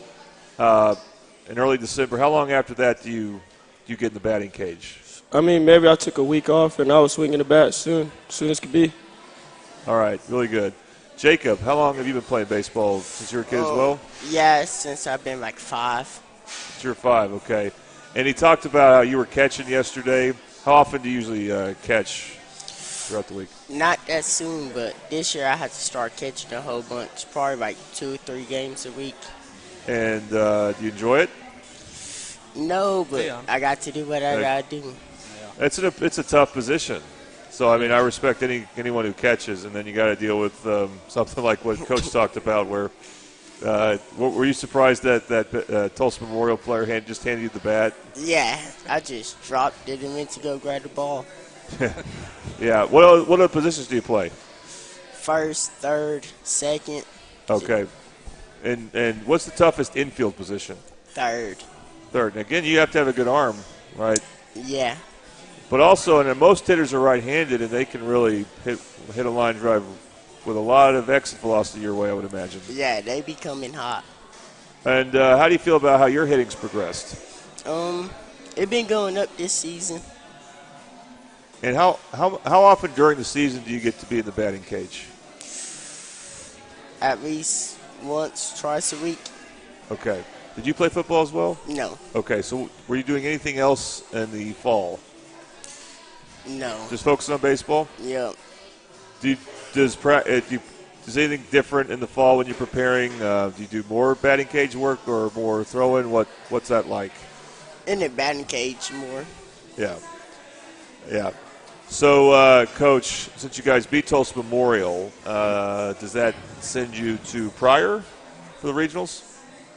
in early December. How long after that do you get in the batting cage? I mean, maybe I took a week off, and I was swinging the bat soon as could be. All right, really good. Jacob, how long have you been playing baseball since you were a kid as well? Yeah, since I've been like 5. Since you were 5, okay. And he talked about how you were catching yesterday. How often do you usually catch throughout the week? Not that soon, but this year I had to start catching a whole bunch, probably like 2 or 3 games a week. And do you enjoy it? No, but I got to do what I got to do. It's a tough position. So, I mean, I respect anyone who catches, and then you got to deal with something like what Coach talked about where were you surprised that Tulsa Memorial player just handed you the bat? Yeah, I just dropped it and went to go grab the ball. Yeah. What other positions do you play? First, third, second. Okay. And what's the toughest infield position? Third. Third. And again, you have to have a good arm, right? Yeah. But also, and most hitters are right-handed, and they can really hit a line drive with a lot of exit velocity your way, I would imagine. Yeah, they be coming hot. And how do you feel about how your hitting's progressed? It been going up this season. And how often during the season do you get to be in the batting cage? At least once, twice a week. Okay. Did you play football as well? No. Okay, so were you doing anything else in the fall? No. Just focusing on baseball? Yeah. Does anything different in the fall when you're preparing? Do you do more batting cage work or more throw-in? What's that like? In the batting cage more. Yeah. Yeah. So, Coach, since you guys beat Tulsa Memorial, does that send you to Pryor for the regionals?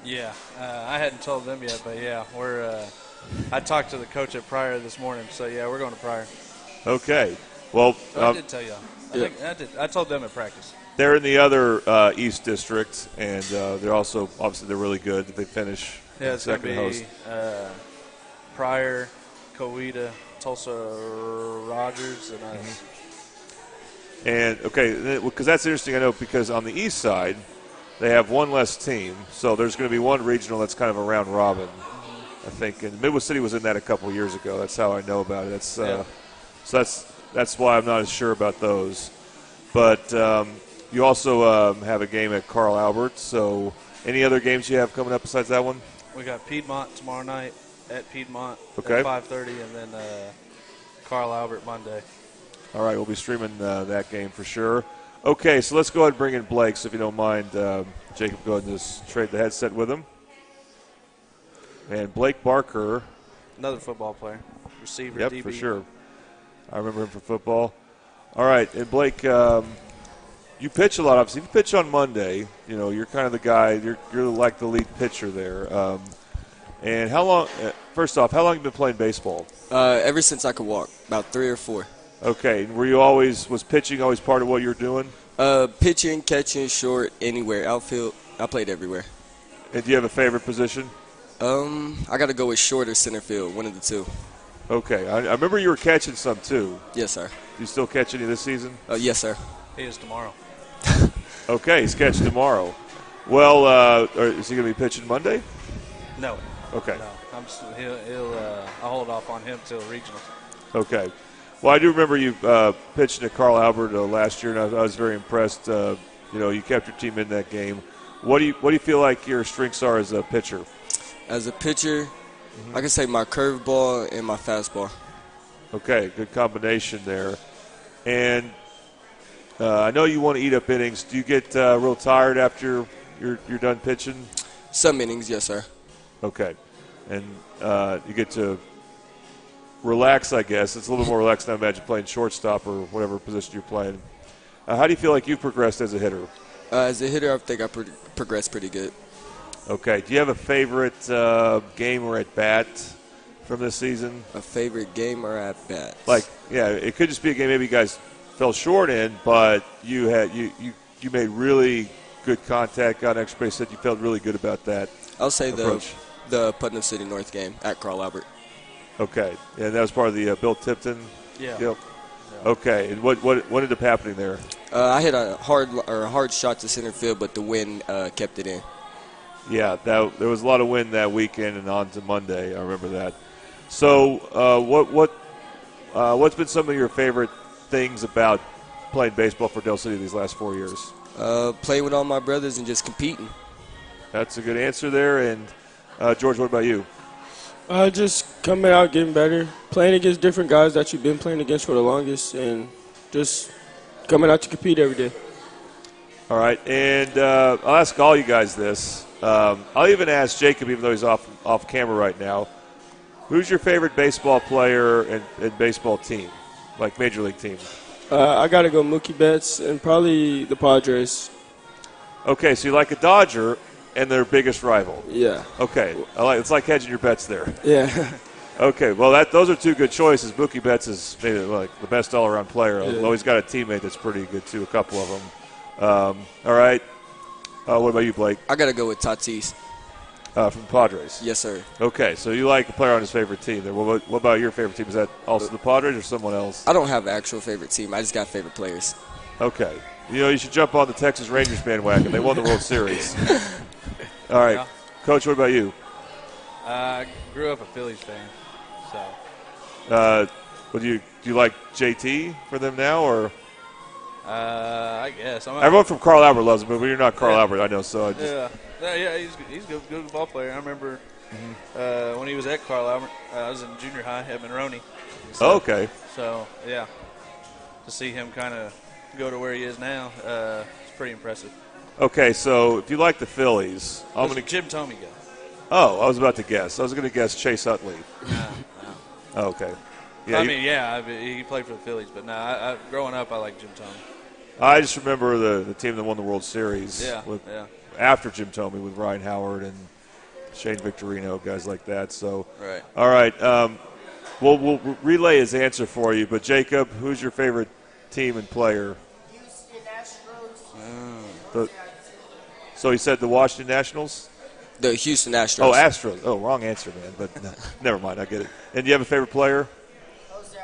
Yeah. I hadn't told them yet, but, yeah, I talked to the coach at Pryor this morning, so, yeah, we're going to Pryor. Okay. Well, I did tell you. I told them at practice. They're in the other East District, and they're also, obviously, they're really good if they finish second host. Pryor, Coweta, Tulsa Rogers, and us. And, okay, because that's interesting, I know, because on the east side, they have one less team, so there's going to be one regional that's kind of a round robin, I think. And Midwest City was in that a couple of years ago. That's how I know about it. So that's why I'm not as sure about those. But you also have a game at Carl Albert. So any other games you have coming up besides that one? We got Piedmont tomorrow night at Piedmont at 5:30, and then Carl Albert Monday. All right, we'll be streaming that game for sure. Okay, so let's go ahead and bring in Blake. So if you don't mind, Jacob, go ahead and just trade the headset with him. And Blake Barker. Another football player. Receiver, yep, DB. for sure. I remember him from football. All right, and Blake, you pitch a lot, obviously. If you pitch on Monday, you're kind of the guy, you're like the lead pitcher there. And how long first off, how long have you been playing baseball? Ever since I could walk, about 3 or 4. Okay. And was pitching always part of what you were doing? Pitching, catching, short, anywhere, outfield. I played everywhere. And do you have a favorite position? I got to go with short or center field, one of the two. Okay. I remember you were catching some too. Yes, sir. Do you still catch any this season? Yes, sir. He is tomorrow. Okay, he's catching tomorrow. Well, is he going to be pitching Monday? No. Okay. No. I'll hold off on him till regionals. Okay. Well, I do remember you pitching at Carl Albert last year, and I was very impressed. You kept your team in that game. What do you feel like your strengths are as a pitcher? As a pitcher, I can say my curveball and my fastball. Okay, good combination there. And I know you want to eat up innings. Do you get real tired after you're done pitching? Some innings, yes, sir. Okay. And you get to relax, I guess. It's a little more relaxed than I imagine playing shortstop or whatever position you're playing. How do you feel like you've progressed as a hitter? As a hitter, I think I progressed pretty good. Okay. Do you have a favorite game or at bat from this season? A favorite game or at bat? It could just be a game maybe you guys fell short in, but you made really good contact, got an extra base hit. You felt really good about that. I'll say approach. the Putnam City North game at Carl Albert. Okay, and that was part of the Bill Tipton. Yeah. Deal? Yeah. Okay, and what ended up happening there? I hit a hard shot to center field, but the wind kept it in. Yeah, there was a lot of wind that weekend and on to Monday. I remember that. So, what's been some of your favorite things about playing baseball for Del City these last 4 years? Playing with all my brothers and just competing. That's a good answer there. And George, what about you? Just coming out, getting better, playing against different guys that you've been playing against for the longest, and just coming out to compete every day. All right, and I'll ask all you guys this. I'll even ask Jacob, even though he's off camera right now. Who's your favorite baseball player and baseball team, like Major League team? I got to go Mookie Betts and probably the Padres. Okay, so you like a Dodger and their biggest rival. Yeah. Okay, it's like hedging your bets there. Yeah. Okay, well, those are two good choices. Mookie Betts is maybe like the best all-around player, although he's got a teammate that's pretty good too, a couple of them. All right. What about you, Blake? I got to go with Tatis. From Padres? Yes, sir. Okay, so you like a player on his favorite team there. What about your favorite team? Is that also the Padres or someone else? I don't have an actual favorite team. I just got favorite players. Okay. You should jump on the Texas Rangers bandwagon. They won the World Series. All right. Yeah. Coach, what about you? I grew up a Phillies fan, so. Do you like JT for them now, or? I guess. Everyone from Carl Albert loves him, but you're not Carl Albert, I know. So he's a good ball player. I remember when he was at Carl Albert. I was in junior high at Monroney. So, okay. So yeah, to see him kind of go to where he is now, it's pretty impressive. Okay, so if you like the Phillies, I'm going to Jim Thome guy. Oh, I was about to guess. I was going to guess Chase Utley. No. Oh, okay. Yeah, he played for the Phillies, but no, growing up, I like Jim Thome. I just remember the team that won the World Series after Jim Thome with Ryan Howard and Shane Victorino, guys like that. So, right. All right. We'll relay his answer for you. But, Jacob, who's your favorite team and player? Houston Astros. So he said the Washington Nationals? The Houston Astros. Oh, Astros. Oh, wrong answer, man. But no, never mind. I get it. And do you have a favorite player? Jose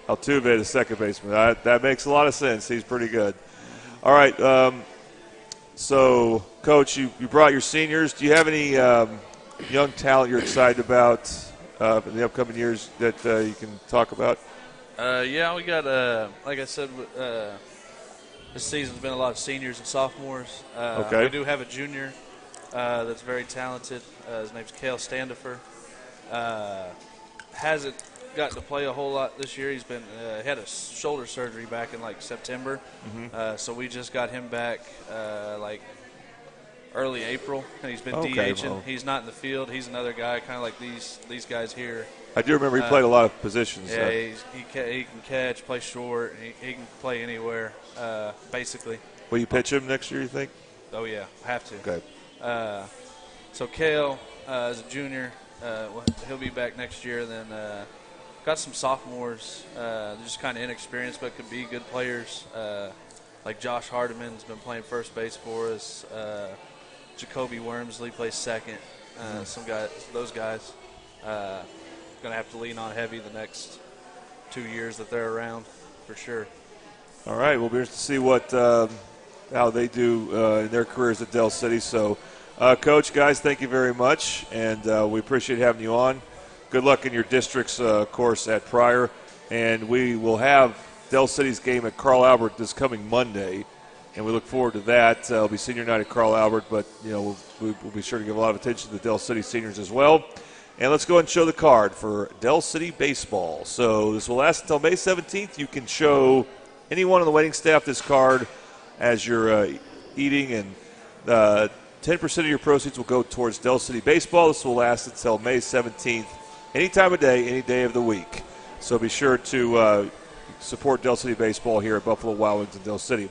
Altuve, the second baseman. That makes a lot of sense. He's pretty good. All right. So, Coach, you brought your seniors. Do you have any young talent you're excited about in the upcoming years that you can talk about? Yeah, we got, like I said, this season's been a lot of seniors and sophomores. Okay. We do have a junior that's very talented. His name's Cale Standifer. Hasn't gotten to play a whole lot this year. He's been had a shoulder surgery back in like September, so we just got him back like early April, and he's been DHing. Well, he's not in the field. He's another guy, kind of like these guys here. I do remember he played a lot of positions. Yeah, he can catch, play short, he can play anywhere, basically. Will you pitch him next year, you think? Oh, yeah, I have to. Okay. So Cale is a junior. He'll be back next year. And then got some sophomores, just kind of inexperienced, but could be good players. Like Josh Hardiman's been playing first base for us. Jacoby Wormsley plays second. Those guys. Going to have to lean on heavy the next 2 years that they're around, for sure. All right, we'll be interested to see what how they do in their careers at Del City. So, Coach, guys, thank you very much, and we appreciate having you on. Good luck in your districts, of course, at Pryor, and we will have Del City's game at Carl Albert this coming Monday, and we look forward to that. It'll be senior night at Carl Albert, but we'll be sure to give a lot of attention to the Del City seniors as well. And let's go ahead and show the card for Del City baseball. So this will last until May 17th. You can show anyone on the waiting staff this card as you're eating, and 10% of your proceeds will go towards Del City baseball. This will last until May 17th, any time of day, any day of the week. So be sure to support Del City baseball here at Buffalo Wild Wings in Del City.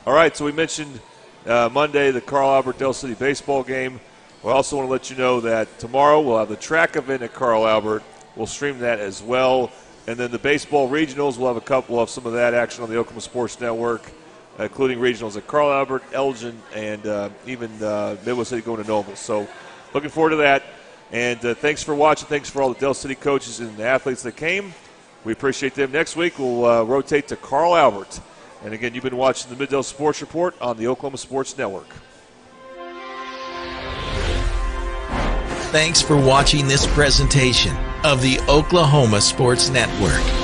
All right, so we mentioned Monday the Carl Albert Del City baseball game. We also want to let you know that tomorrow we'll have the track event at Carl Albert. We'll stream that as well. And then the baseball regionals, we'll have some of that action on the Oklahoma Sports Network, including regionals at Carl Albert, Elgin, and even Midwest City going to Noble. So looking forward to that. And thanks for watching. Thanks for all the Del City coaches and the athletes that came. We appreciate them. Next week we'll rotate to Carl Albert. And again, you've been watching the Mid-Del Sports Report on the Oklahoma Sports Network. Thanks for watching this presentation of the Oklahoma Sports Network.